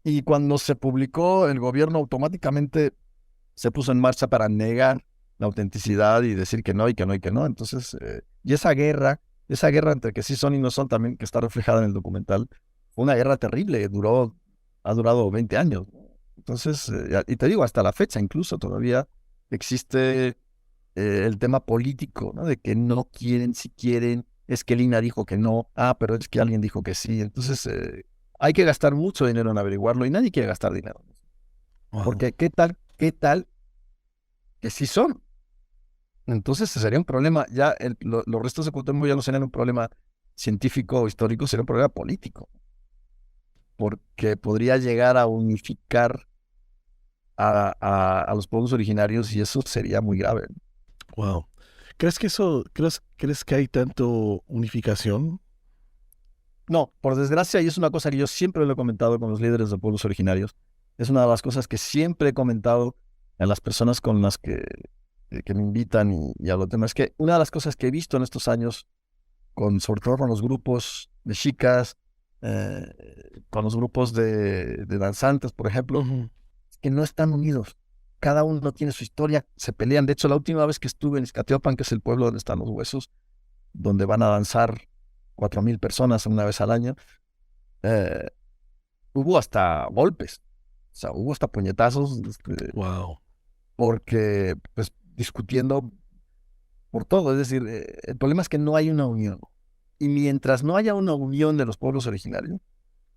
y cuando se publicó, el gobierno automáticamente se puso en marcha para negar la autenticidad y decir que no, y que no, y que no. Entonces, y esa guerra entre que sí son y no son también, que está reflejada en el documental, fue una guerra terrible, ha durado 20 años. ¿No? Entonces, y te digo, hasta la fecha incluso todavía existe el tema político, ¿no? De que no quieren, si quieren, es que Lina dijo que no, pero es que alguien dijo que sí. Entonces, hay que gastar mucho dinero en averiguarlo y nadie quiere gastar dinero. Wow. Porque qué tal que sí son. Entonces sería un problema, ya los restos de Cuauhtémoc ya no serían un problema científico o histórico, sería un problema político, porque podría llegar a unificar a los pueblos originarios y eso sería muy grave. Wow. ¿Crees que hay tanto unificación? No, por desgracia, y es una cosa que yo siempre lo he comentado con los líderes de pueblos originarios, es una de las cosas que siempre he comentado a las personas con las que me invitan y a los temas, es que una de las cosas que he visto en estos años sobre todo con los grupos de chicas, con los grupos de danzantes, por ejemplo, Ujú. que no están unidos. Cada uno tiene su historia, se pelean. De hecho, la última vez que estuve en Izcatiopan, que es el pueblo donde están los huesos, donde van a danzar 4,000 personas una vez al año, eh, hubo hasta golpes, o sea, hubo hasta puñetazos, Wow. porque, pues, discutiendo por todo. Es decir, el problema es que no hay una unión. Y mientras no haya una unión de los pueblos originarios,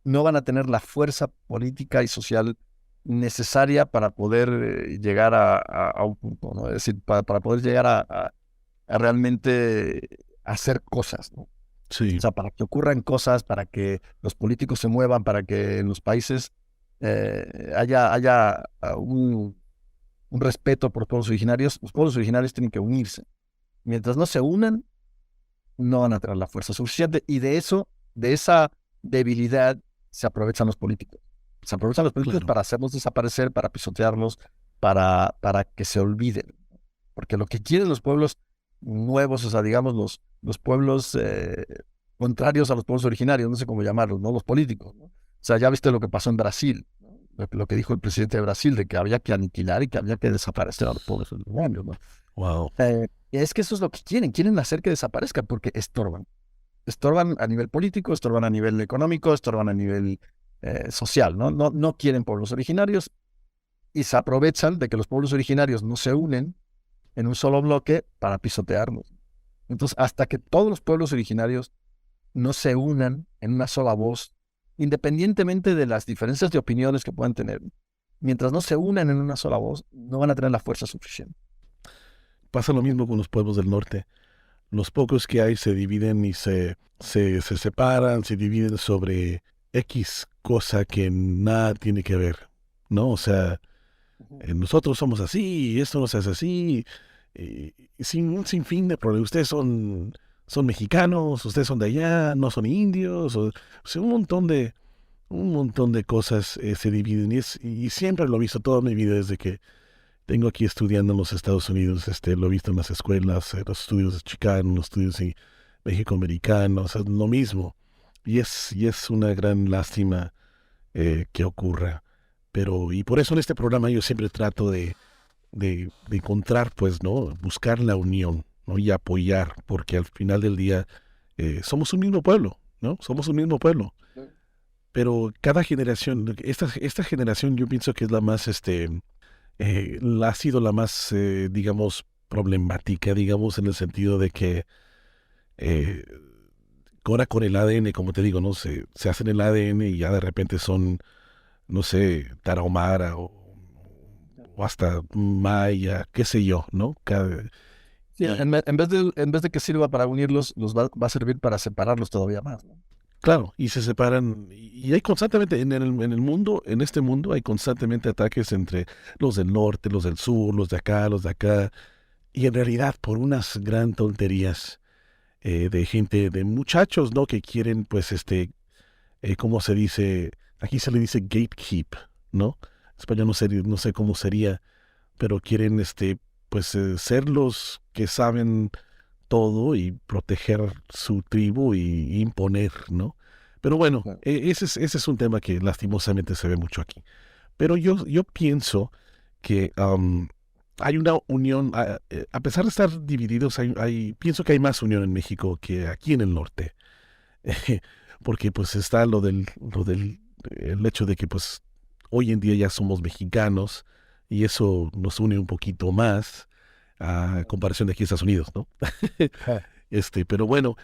no van a tener la fuerza política y social necesaria para poder llegar a un punto, ¿no? Es decir, para poder llegar a realmente hacer cosas, ¿no? O Sí, sea, para que ocurran cosas, para que los políticos se muevan, para que en los países haya un respeto por los pueblos originarios. Los pueblos originarios tienen que unirse. Mientras no se unan, no van a tener la fuerza suficiente y de esa debilidad, se aprovechan los políticos. Se aprovechan los políticos claro. para hacerlos desaparecer, para pisotearlos, para que se olviden. Porque lo que quieren los pueblos nuevos, o sea, digamos, los pueblos contrarios a los pueblos originarios, no sé cómo llamarlos, ¿no? Los políticos, ¿no? O sea, ya viste lo que pasó en Brasil, ¿no? Lo que dijo el presidente de Brasil, de que había que aniquilar y que había que desaparecer a los pueblos originarios, ¿no? Wow. Es que eso es lo que quieren hacer que desaparezcan porque estorban. Estorban a nivel político, estorban a nivel económico, estorban a nivel social, ¿no? No quieren pueblos originarios y se aprovechan de que los pueblos originarios no se unen en un solo bloque para pisotearnos. Entonces, hasta que todos los pueblos originarios no se unan en una sola voz, independientemente de las diferencias de opiniones que puedan tener, mientras no se unan en una sola voz, no van a tener la fuerza suficiente. Pasa lo mismo con los pueblos del norte. Los pocos que hay se dividen y se separan, se dividen sobre X cosa que nada tiene que ver, ¿no? O sea, Ujú. nosotros somos así, y esto no se hace así, y sin un sinfín de problemas. Ustedes son mexicanos, ustedes son de allá, no son indios, o sea, un montón de cosas se dividen y siempre lo he visto toda mi vida desde que tengo aquí estudiando en los Estados Unidos, lo he visto en las escuelas, los estudios de Chicago, los estudios en México americano, o sea, lo mismo. Y es una gran lástima que ocurra. Pero, y por eso en este programa yo siempre trato de encontrar, pues, ¿no? Buscar la unión, ¿no? Y apoyar, porque al final del día somos un mismo pueblo, ¿no? Somos un mismo pueblo. Pero cada generación, esta generación yo pienso que es la más, ha sido la más, digamos, problemática, digamos, en el sentido de que eh, ahora con el ADN, como te digo, ¿no? Se hacen el ADN y ya de repente son, no sé, tarahumara o hasta maya, qué sé yo, ¿no? Sí, Y en vez de que sirva para unirlos, va a servir para separarlos todavía más, ¿no? claro, y se separan, y hay constantemente, en el mundo, en este mundo, hay constantemente ataques entre los del norte, los del sur, los de acá, y en realidad por unas gran tonterías de gente, de muchachos, ¿no? Que quieren, pues, ¿cómo se dice? Aquí se le dice gatekeep, ¿no? En español no sé cómo sería, pero quieren, pues, ser los que saben todo y proteger su tribu y imponer, ¿no? Pero bueno, Claro. ese es un tema que lastimosamente se ve mucho aquí. Pero yo pienso que hay una unión, a pesar de estar divididos, pienso que hay más unión en México que aquí en el norte. Porque pues está el hecho de que pues hoy en día ya somos mexicanos y eso nos une un poquito más a comparación de aquí a Estados Unidos, ¿no? Ja. Pero bueno,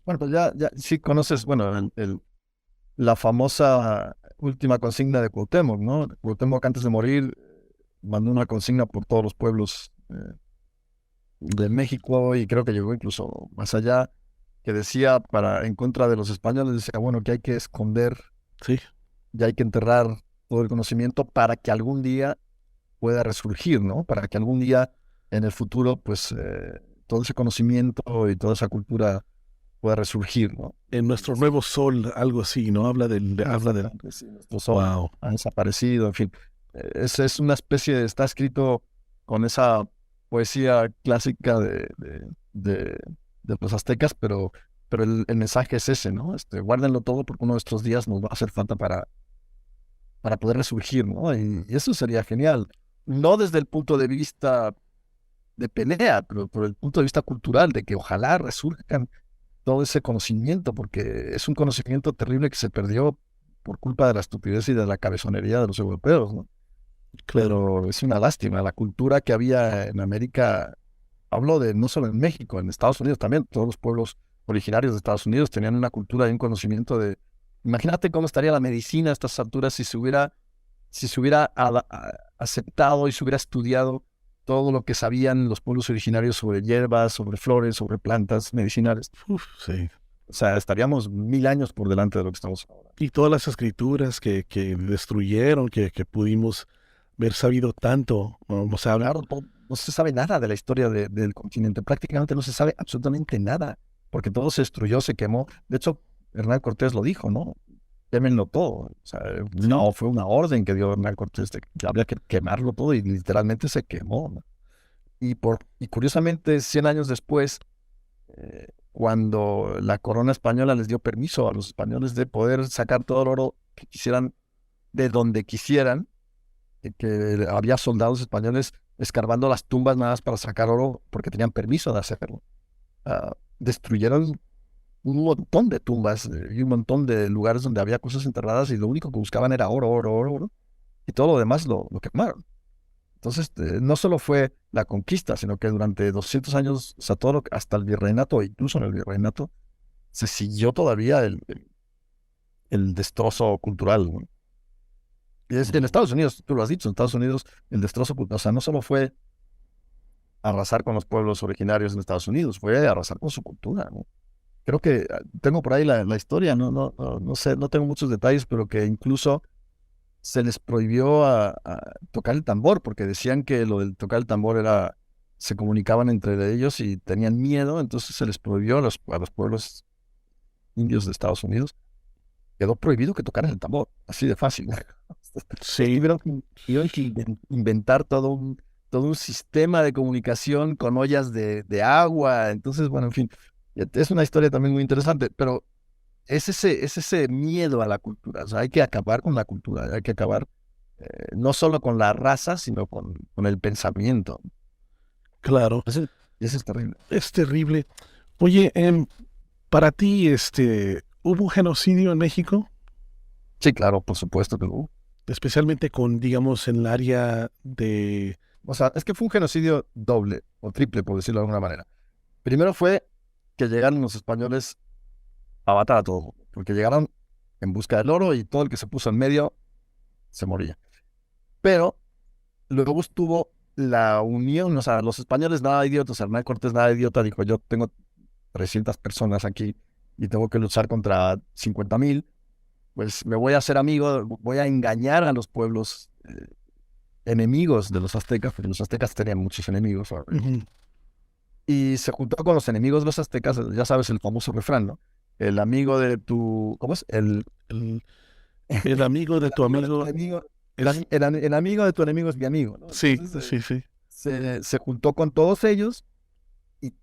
Bueno, pues ya sí conoces, bueno, la famosa última consigna de Cuauhtémoc, ¿no? Cuauhtémoc antes de morir mandó una consigna por todos los pueblos de México y creo que llegó incluso más allá, que decía en contra de los españoles, decía, bueno, que hay que esconder sí, y hay que enterrar todo el conocimiento para que algún día pueda resurgir, ¿no? Para que algún día en el futuro, pues, todo ese conocimiento y toda esa cultura pueda resurgir, ¿no? en nuestro nuevo sol, algo así, ¿no? Habla del, Exactamente, sí, nuestro sol wow, ha desaparecido, en fin. Es una especie está escrito con esa poesía clásica de, de los aztecas, pero el mensaje es ese, ¿no? Guárdenlo todo porque uno de estos días nos va a hacer falta para poder resurgir, ¿no? Y eso sería genial. No desde el punto de vista de pelea, pero por el punto de vista cultural, de que ojalá resurjan todo ese conocimiento, porque es un conocimiento terrible que se perdió por culpa de la estupidez y de la cabezonería de los europeos, ¿no? claro, Pero es una lástima, la cultura que había en América, hablo de no solo en México, en Estados Unidos también, todos los pueblos originarios de Estados Unidos tenían una cultura y un conocimiento imagínate cómo estaría la medicina a estas alturas si se hubiera aceptado y se hubiera estudiado todo lo que sabían los pueblos originarios sobre hierbas, sobre flores, sobre plantas medicinales. sí. O sea, estaríamos 1000 años por delante de lo que estamos ahora. Y todas las escrituras que destruyeron, que pudimos haber sabido tanto, o sea, Claro, no se sabe nada de la historia del continente. Prácticamente no se sabe absolutamente nada, porque todo se destruyó, se quemó. De hecho, Hernán Cortés lo dijo, ¿no? Quémenlo todo. O sea, sí, no, fue una orden que dio Hernán Cortés de que había que quemarlo todo y literalmente se quemó, ¿no? Y curiosamente, 100 años después, cuando la corona española les dio permiso a los españoles de poder sacar todo el oro que quisieran de donde quisieran, que había soldados españoles escarbando las tumbas nada más para sacar oro porque tenían permiso de hacerlo. Destruyeron un montón de tumbas y un montón de lugares donde había cosas enterradas y lo único que buscaban era oro, oro, oro, oro, y todo lo demás lo quemaron. Entonces, no solo fue la conquista, sino que durante 200 años, o sea, hasta el virreinato, incluso en el virreinato, se siguió todavía el destrozo cultural, ¿no? Y en Estados Unidos, tú lo has dicho, en Estados Unidos el destrozo cultural, o sea, no solo fue arrasar con los pueblos originarios en Estados Unidos, fue arrasar con su cultura, ¿no? Creo que tengo por ahí la historia, no sé, no tengo muchos detalles, pero que incluso se les prohibió a tocar el tambor, porque decían que lo del tocar el tambor se comunicaban entre ellos y tenían miedo, entonces se les prohibió a los pueblos indios de Estados Unidos, quedó prohibido que tocaran el tambor, así de fácil. Entonces sí, tuvieron que inventar todo un sistema de comunicación con ollas de agua, entonces, bueno, en fin, es una historia también muy interesante, pero es ese miedo a la cultura. O sea, hay que acabar con la cultura, hay que acabar no solo con la raza, sino con el pensamiento. Claro, Y eso es terrible. es terrible. Oye, para ti, ¿hubo un genocidio en México? Sí, claro, por supuesto que hubo. Especialmente con, digamos, en el área de... O sea, es que fue un genocidio doble o triple, por decirlo de alguna manera. Primero fue que llegaron los españoles a matar a todo el mundo, porque llegaron en busca del oro y todo el que se puso en medio se moría. Pero luego estuvo la unión, o sea, los españoles nada idiotas, Hernán Cortés nada idiota, dijo, yo tengo 300 personas aquí y tengo que luchar contra 50,000, pues me voy a hacer amigo, voy a engañar a los pueblos enemigos de los aztecas, porque los aztecas tenían muchos enemigos, Ujú. y se juntó con los enemigos de los aztecas, ya sabes el famoso refrán, ¿no? El amigo de tu, ¿cómo es? El, el amigo de El tu amigo de tu amigo enemigo, es... el amigo de tu enemigo es mi amigo, ¿no? Sí, Entonces sí, sí. se juntó con todos ellos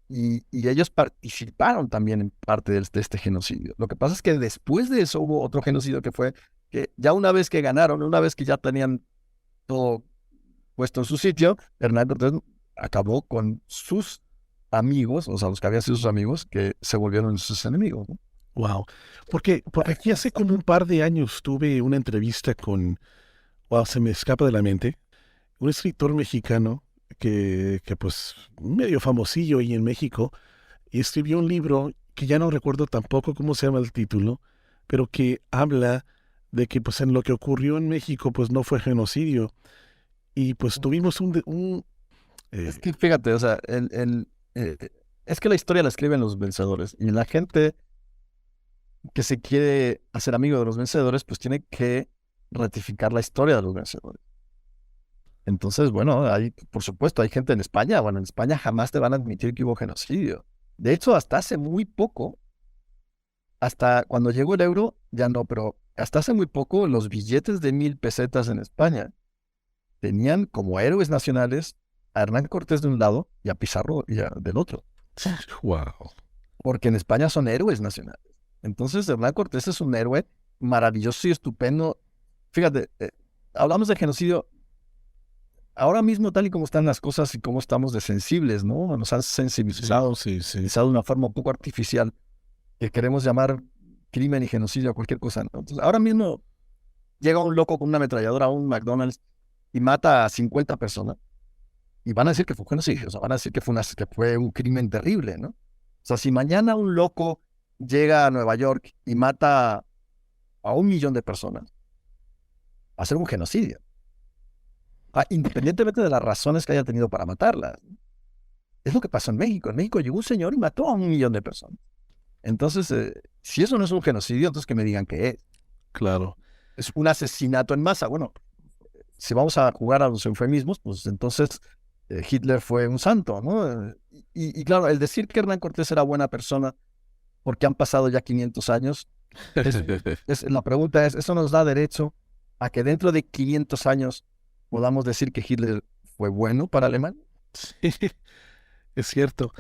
y ellos participaron también en parte de este genocidio. Lo que pasa es que después de eso hubo otro genocidio que fue que ya una vez que ganaron, una vez que ya tenían todo puesto en su sitio, Hernán Cortés acabó con sus amigos, o sea, los que habían sido sus amigos, que se volvieron sus enemigos, ¿no? Wow. Porque aquí hace como un par de años tuve una entrevista con, wow, se me escapa de la mente, un escritor mexicano que pues medio famosillo ahí en México y escribió un libro que ya no recuerdo tampoco cómo se llama el título, pero que habla de que pues en lo que ocurrió en México pues no fue genocidio y pues tuvimos Es eh, que fíjate, o sea, es que la historia la escriben los vencedores y la gente que se quiere hacer amigo de los vencedores, pues tiene que ratificar la historia de los vencedores. Entonces, bueno, por supuesto, hay gente en España, bueno, en España jamás te van a admitir que hubo genocidio. De hecho, hasta hace muy poco, hasta cuando llegó el euro, ya no, pero hasta hace muy poco los billetes de 1,000 pesetas en España tenían como héroes nacionales a Hernán Cortés de un lado y a Pizarro del otro, wow. porque en España son héroes nacionales. Entonces, Hernán Cortés es un héroe maravilloso y estupendo. Fíjate, hablamos de genocidio. Ahora mismo, tal y como están las cosas y cómo estamos de sensibles, ¿no? Nos han Sí, sensibilizado, sí, sí. de una forma un poco artificial, que queremos llamar crimen y genocidio a cualquier cosa, ¿no? Entonces, ahora mismo llega un loco con una ametralladora a un McDonald's y mata a 50 personas y van a decir que fue genocidio, o sea, van a decir que fue un crimen terrible, ¿no? O sea, si mañana un loco llega a Nueva York y mata a 1,000,000 de personas, va a ser un genocidio. Independientemente de las razones que haya tenido para matarlas. Es lo que pasó en México. En México llegó un señor y mató a 1,000,000 de personas. Entonces, si eso no es un genocidio, entonces que me digan que es. Claro. Es un asesinato en masa. Bueno, si vamos a jugar a los eufemismos, pues entonces Hitler fue un santo, ¿no? Y claro, el decir que Hernán Cortés era buena persona porque han pasado ya 500 años, la pregunta es, ¿eso nos da derecho a que dentro de 500 años podamos decir que Hitler fue bueno para Alemania? Sí, es cierto.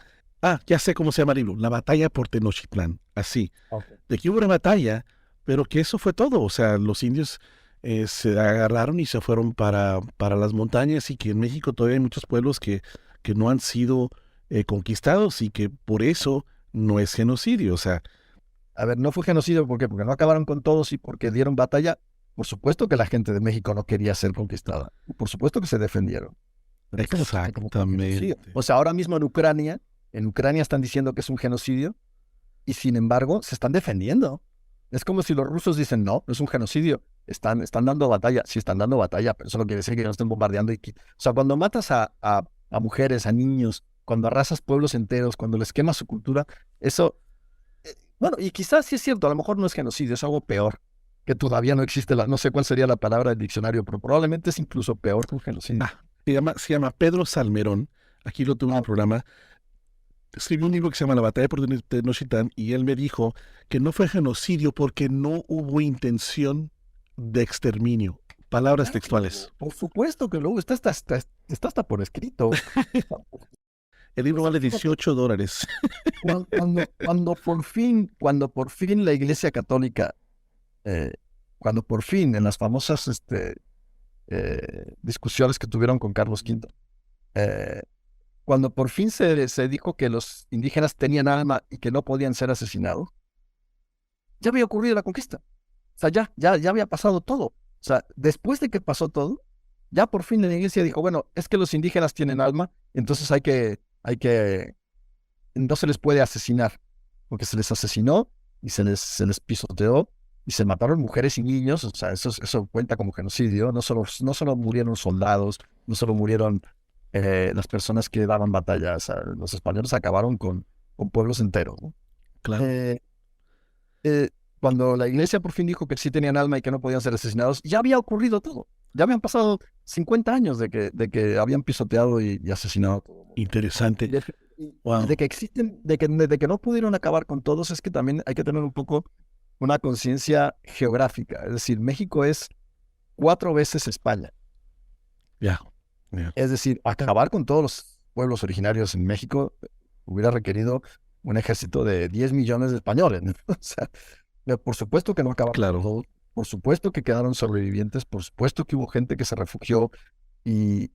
Ah, ya sé cómo se llama el libro, La batalla por Tenochtitlán. Así, Okay. de que hubo una batalla, pero que eso fue todo. O sea, los indios se agarraron y se fueron para las montañas y que en México todavía hay muchos pueblos que no han sido conquistados y que por eso no es genocidio. O sea, A ver, no fue genocidio, ¿por qué? Porque no acabaron con todos y porque dieron batalla. Por supuesto que la gente de México no quería ser conquistada. Por supuesto que se defendieron. Pero eso no existe como genocidio. exactamente. O sea, ahora mismo en Ucrania están diciendo que es un genocidio y sin embargo se están defendiendo. Es como si los rusos dicen, no, no es un genocidio. Están dando batalla. Sí, están dando batalla, pero eso no quiere decir que no estén bombardeando. O sea, cuando matas a mujeres, a niños, cuando arrasas pueblos enteros, cuando les quemas su cultura, eso, bueno, y quizás sí es cierto, a lo mejor no es genocidio, es algo peor, que todavía no existe, no sé cuál sería la palabra del diccionario, pero probablemente es incluso peor que un genocidio. Ah, se llama Pedro Salmerón. Aquí lo tuve en el programa. Escribió un libro que se llama La batalla por Tenochtitlán y él me dijo que no fue genocidio porque no hubo intención de exterminio. Palabras Claro que lo textuales. hubo. Por supuesto que luego está hasta por escrito. El libro O sea, vale fíjate, $18. cuando por fin la Iglesia Católica, cuando por fin en las famosas discusiones que tuvieron con Carlos V. Cuando por fin se dijo que los indígenas tenían alma y que no podían ser asesinados, ya había ocurrido la conquista. O sea, ya había pasado todo. O sea, después de que pasó todo, ya por fin la iglesia dijo, bueno, es que los indígenas tienen alma, entonces no se les puede asesinar, porque se les asesinó y se les pisoteó y se mataron mujeres y niños. O sea, eso cuenta como genocidio. No solo murieron soldados, no solo murieron las personas que daban batalla. O sea, los españoles acabaron con pueblos enteros, ¿no? Claro. Eh, Cuando la iglesia por fin dijo que sí tenían alma y que no podían ser asesinados, ya había ocurrido todo. Ya habían pasado 50 años de que habían pisoteado y asesinado a todo. Interesante. Wow. De que existen, de que no pudieron acabar con todos, es que también hay que tener un poco una conciencia geográfica. Es decir, México es 4 veces España. Ya. Yeah. Es decir, acabar con todos los pueblos originarios en México hubiera requerido un ejército de 10 millones de españoles, ¿no? O sea, por supuesto que no acabaron Claro. con todo, por supuesto que quedaron sobrevivientes, por supuesto que hubo gente que se refugió y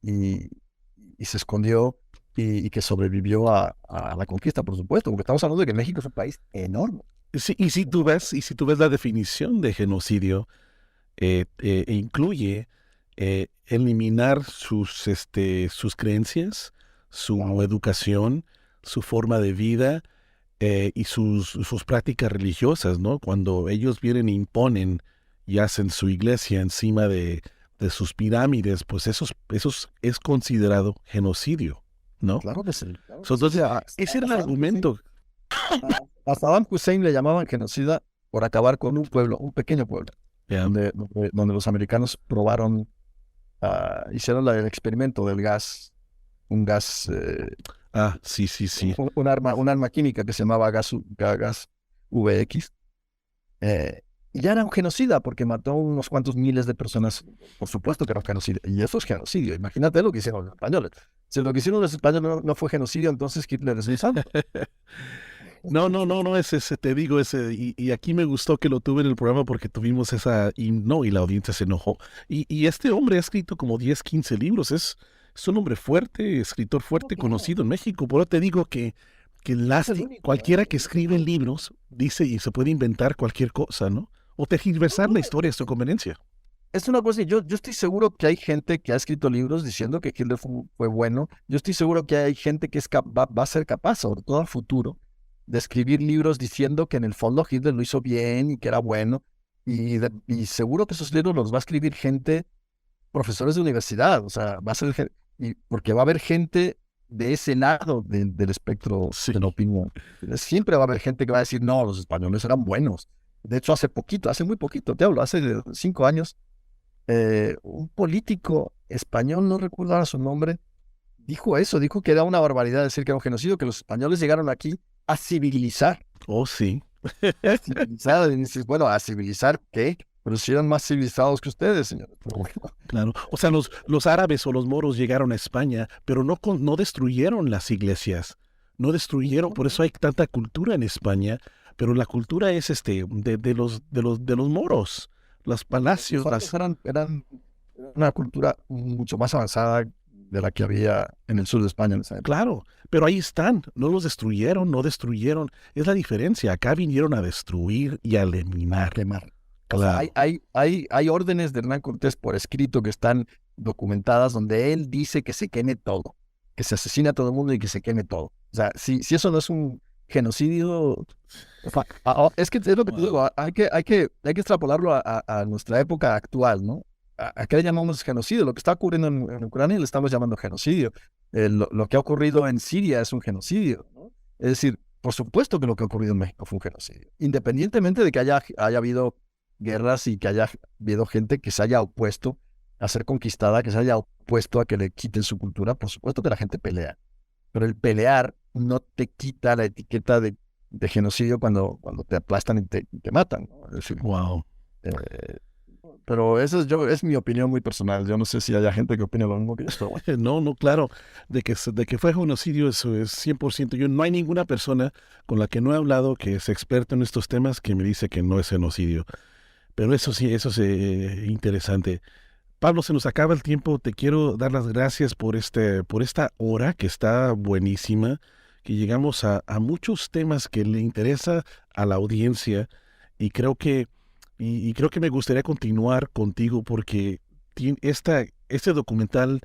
se escondió y que sobrevivió a la conquista, por supuesto, porque estamos hablando de que México es un país enorme. Sí, y si tú ves la definición de genocidio, incluye eliminar sus creencias, su educación, su forma de vida y sus prácticas religiosas, ¿no? Cuando ellos vienen e imponen y hacen su iglesia encima de sus pirámides, pues eso es considerado genocidio, ¿no? Claro que sí. Claro que Entonces, sí. ese era el argumento. A Saddam Hussein le llamaban genocida por acabar con un pueblo, un pequeño pueblo, Yeah. donde los americanos probaron, hicieron el experimento del gas, un gas, Sí. un arma química que se llamaba gas VX. Y ya era un genocida porque mató unos cuantos miles de personas. Por supuesto que era un genocidio. Y eso es genocidio. Imagínate lo que hicieron los españoles. Si lo que hicieron los españoles no fue genocidio, entonces Hitler es un santo. No, ese, te digo, y aquí me gustó que lo tuve en el programa porque tuvimos y la audiencia se enojó. Y este hombre ha escrito como 10, 15 libros, es un hombre fuerte, escritor fuerte, conocido en México. Por eso te digo que cualquiera que escribe libros dice y se puede inventar cualquier cosa, ¿no? O tergiversar la historia a su conveniencia. Es una cosa, yo estoy seguro que hay gente que ha escrito libros diciendo que Hitler fue bueno. Yo estoy seguro que hay gente que va a ser capaz, sobre todo al futuro, de escribir libros diciendo que en el fondo Hitler lo hizo bien y que era bueno. Y seguro que esos libros los va a escribir gente, profesores de universidad. O sea, va a ser porque va a haber gente de ese lado del espectro de la opinión. Siempre va a haber gente que va a decir, no, los españoles eran buenos. De hecho, hace muy poquito, te hablo, hace 5 años, un político español, no recuerdo ahora su nombre, dijo que era una barbaridad decir que era un genocidio, que los españoles llegaron aquí a civilizar. Oh, sí. Civilizar, y dices, bueno, ¿a civilizar qué? Pero si eran más civilizados que ustedes, señor. Claro. O sea, los árabes o los moros llegaron a España, pero no destruyeron las iglesias. No destruyeron, por eso hay tanta cultura en España, pero la cultura es de los moros, los palacios. Eran una cultura mucho más avanzada de la que había en el sur de España en esa época. Claro, pero ahí están, no los destruyeron, es la diferencia, acá vinieron a destruir y a eliminar. Quemar. Claro. O sea, hay órdenes de Hernán Cortés por escrito que están documentadas donde él dice que se queme todo, que se asesina a todo el mundo y que se queme todo. O sea, si eso no es un genocidio, es que es lo que te digo, hay que extrapolarlo a nuestra época actual, ¿no? ¿A qué le llamamos genocidio? Lo que está ocurriendo en Ucrania le estamos llamando genocidio. Lo que ha ocurrido en Siria es un genocidio, ¿no? Es decir, por supuesto que lo que ha ocurrido en México fue un genocidio. Independientemente de que haya habido guerras y que haya habido gente que se haya opuesto a ser conquistada, que se haya opuesto a que le quiten su cultura, por supuesto que la gente pelea. Pero el pelear no te quita la etiqueta de genocidio cuando te aplastan y te matan, ¿no? Es decir, wow. Pero eso es mi opinión muy personal. Yo no sé si haya gente que opine lo mismo que yo. No, claro. De que fue genocidio, eso es 100%. No hay ninguna persona con la que no he hablado que es experta en estos temas que me dice que no es genocidio. Pero eso sí, eso es interesante. Pablo, se nos acaba el tiempo. Te quiero dar las gracias por esta hora que está buenísima, que llegamos a muchos temas que le interesa a la audiencia y creo que me gustaría continuar contigo porque este documental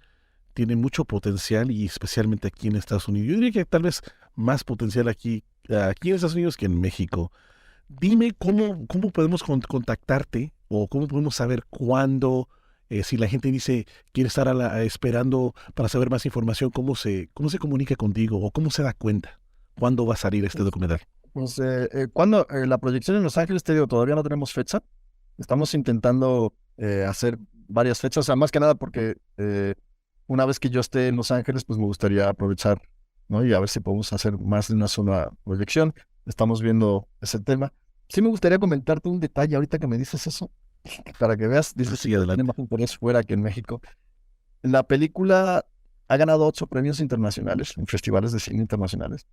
tiene mucho potencial y especialmente aquí en Estados Unidos. Yo diría que tal vez más potencial aquí en Estados Unidos que en México. Dime cómo podemos contactarte o cómo podemos saber cuándo, si la gente dice quiere estar esperando para saber más información, cómo se comunica contigo o cómo se da cuenta cuándo va a salir este documental. Pues cuando la proyección en Los Ángeles, te digo, todavía no tenemos fecha. Estamos intentando hacer varias fechas, o sea, más que nada porque una vez que yo esté en Los Ángeles, pues me gustaría aprovechar, ¿no? Y a ver si podemos hacer más de una sola proyección. Estamos viendo ese tema. Sí me gustaría comentarte un detalle ahorita que me dices eso, para que veas, dices Sí, que tiene adelante. más interés fuera que en México. La película ha ganado 8 premios internacionales en festivales de cine internacionales.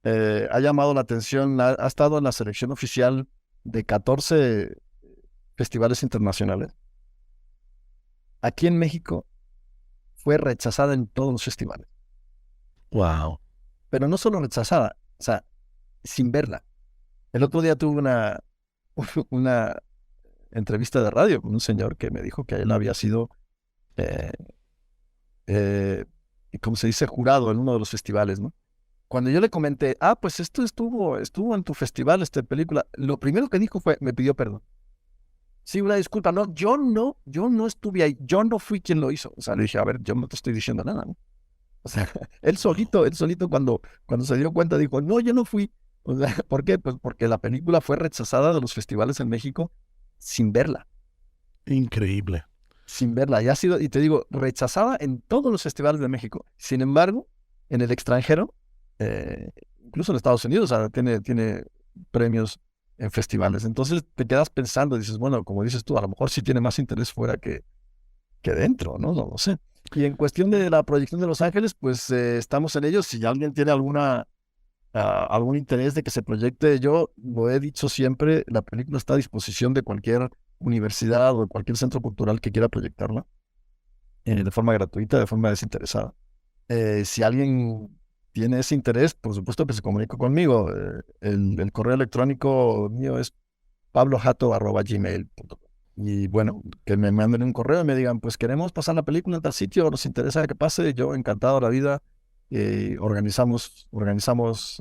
Ha llamado la atención, ha estado en la selección oficial de 14 festivales internacionales. Aquí en México fue rechazada en todos los festivales, Wow. pero no solo rechazada, o sea, sin verla. El otro día tuve una entrevista de radio con un señor que me dijo que él había sido, eh, ¿cómo se dice?, jurado en uno de los festivales, ¿no? Cuando yo le comenté, pues esto estuvo en tu festival, esta película, lo primero que dijo fue, me pidió perdón. Sí, una disculpa, no, yo no estuve ahí, yo no fui quien lo hizo. O sea, le dije, a ver, yo no te estoy diciendo nada, ¿no? O sea, Wow. él solito cuando se dio cuenta dijo, no, yo no fui. O sea, ¿por qué? Pues porque la película fue rechazada de los festivales en México sin verla, Increíble. sin verla. Y te digo, rechazada en todos los festivales de México. Sin embargo, en el extranjero, eh, incluso en Estados Unidos, o sea, tiene premios en festivales. Entonces te quedas pensando, dices, bueno, como dices tú, a lo mejor sí tiene más interés fuera que dentro, ¿no? No lo sé. Y en cuestión de la proyección de Los Ángeles, pues estamos en ello. Si alguien tiene algún interés de que se proyecte, yo lo he dicho siempre, la película está a disposición de cualquier universidad o de cualquier centro cultural que quiera proyectarla de forma gratuita, de forma desinteresada. Si alguien tiene ese interés, por supuesto que se comunique conmigo. El correo electrónico mío es pablojato@gmail.com. Y bueno, que me manden un correo y me digan, pues queremos pasar la película en tal sitio, nos interesa que pase, yo encantado de la vida, organizamos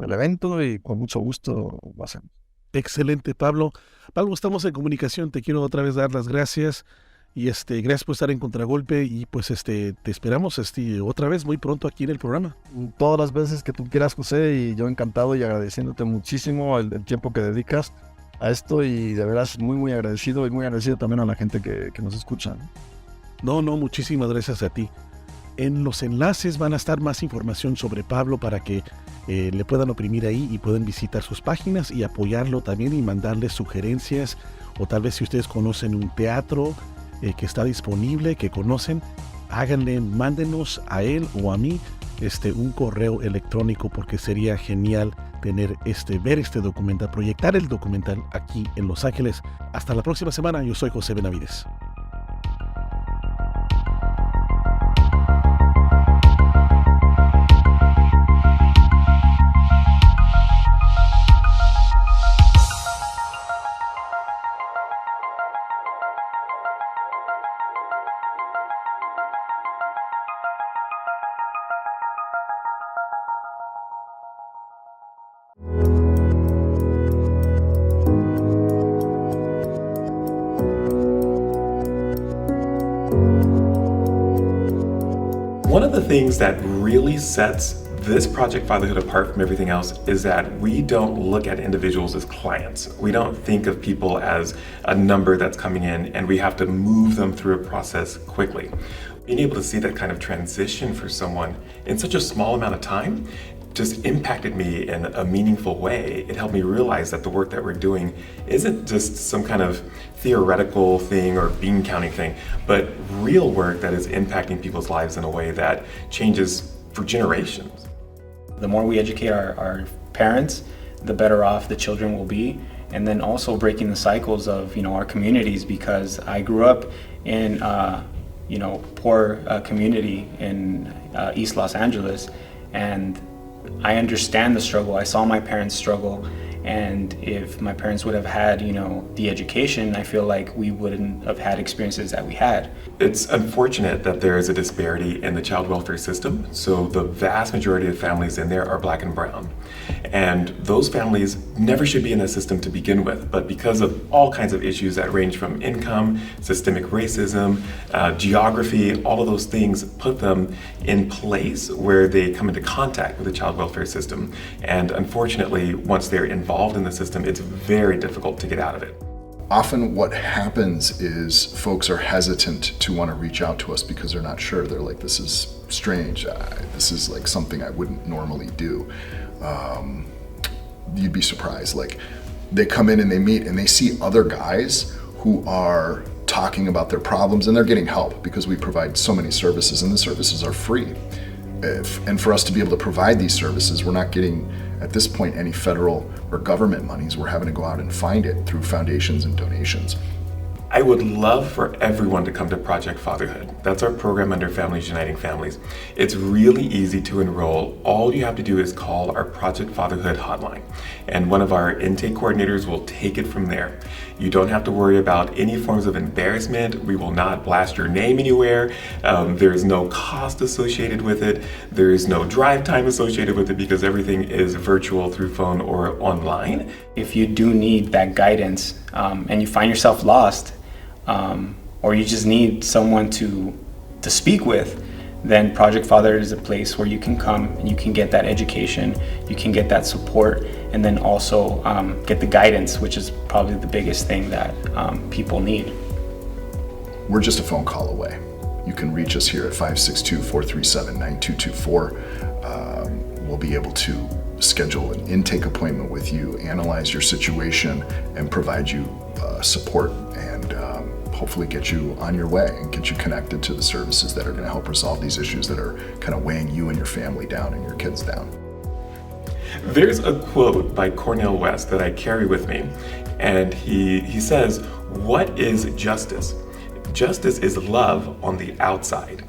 el evento y con mucho gusto lo hacemos. Excelente, Pablo. Pablo, estamos en comunicación. Te quiero otra vez dar las gracias. Y gracias por estar en Contragolpe. Y pues te esperamos otra vez muy pronto aquí en el programa. Todas las veces que tú quieras, José, y yo encantado y agradeciéndote muchísimo el tiempo que dedicas a esto y de verdad muy, muy agradecido y muy agradecido también a la gente que nos escucha, ¿no? No, muchísimas gracias a ti. En los enlaces van a estar más información sobre Pablo para que le puedan oprimir ahí y puedan visitar sus páginas y apoyarlo también y mandarle sugerencias o tal vez si ustedes conocen un teatro que está disponible, que conocen, mándenos a él o a mí un correo electrónico porque sería genial ver este documental, proyectar el documental aquí en Los Ángeles. Hasta la próxima semana, yo soy José Benavides. One of the things that really sets this Project Fatherhood apart from everything else is that we don't look at individuals as clients. We don't think of people as a number that's coming in and we have to move them through a process quickly. Being able to see that kind of transition for someone in such a small amount of time just impacted me in a meaningful way. It helped me realize that the work that we're doing isn't just some kind of theoretical thing or bean counting thing, but real work that is impacting people's lives in a way that changes for generations. The more we educate our parents, the better off the children will be. And then also breaking the cycles of our communities, because I grew up in poor community in East Los Angeles, and I understand the struggle. I saw my parents struggle, and if my parents would have had, the education, I feel like we wouldn't have had experiences that we had. It's unfortunate that there is a disparity in the child welfare system. So the vast majority of families in there are Black and brown. And those families never should be in the system to begin with, but because of all kinds of issues that range from income, systemic racism, geography, all of those things put them in place where they come into contact with the child welfare system. And unfortunately, once they're involved in the system, it's very difficult to get out of it. Often what happens is folks are hesitant to want to reach out to us because they're not sure. They're like, this is strange. This is like something I wouldn't normally do. You'd be surprised. Like, they come in and they meet and they see other guys who are talking about their problems, and they're getting help because we provide so many services, and the services are free. And for us to be able to provide these services, we're not getting, at this point, any federal or government monies. We're having to go out and find it through foundations and donations. I would love for everyone to come to Project Fatherhood. That's our program under Families Uniting Families. It's really easy to enroll. All you have to do is call our Project Fatherhood hotline, and one of our intake coordinators will take it from there. You don't have to worry about any forms of embarrassment. We will not blast your name anywhere. There is no cost associated with it. There is no drive time associated with it because everything is virtual through phone or online. If you do need that guidance and you find yourself lost, or you just need someone to speak with, then Project Fatherhood is a place where you can come and you can get that education, you can get that support, and then also get the guidance, which is probably the biggest thing that people need. We're just a phone call away. You can reach us here at 562-437-9224. We'll be able to schedule an intake appointment with you, analyze your situation, and provide you support, and hopefully get you on your way and get you connected to the services that are going to help resolve these issues that are kind of weighing you and your family down and your kids down. There's a quote by Cornel West that I carry with me, and he says, "What is justice? Justice is love on the outside."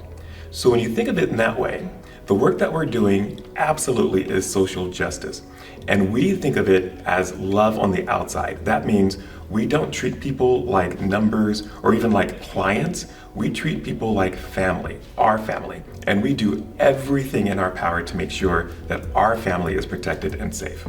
So when you think of it in that way, the work that we're doing absolutely is social justice. And we think of it as love on the outside. That means we don't treat people like numbers or even like clients. We treat people like family, our family. And we do everything in our power to make sure that our family is protected and safe.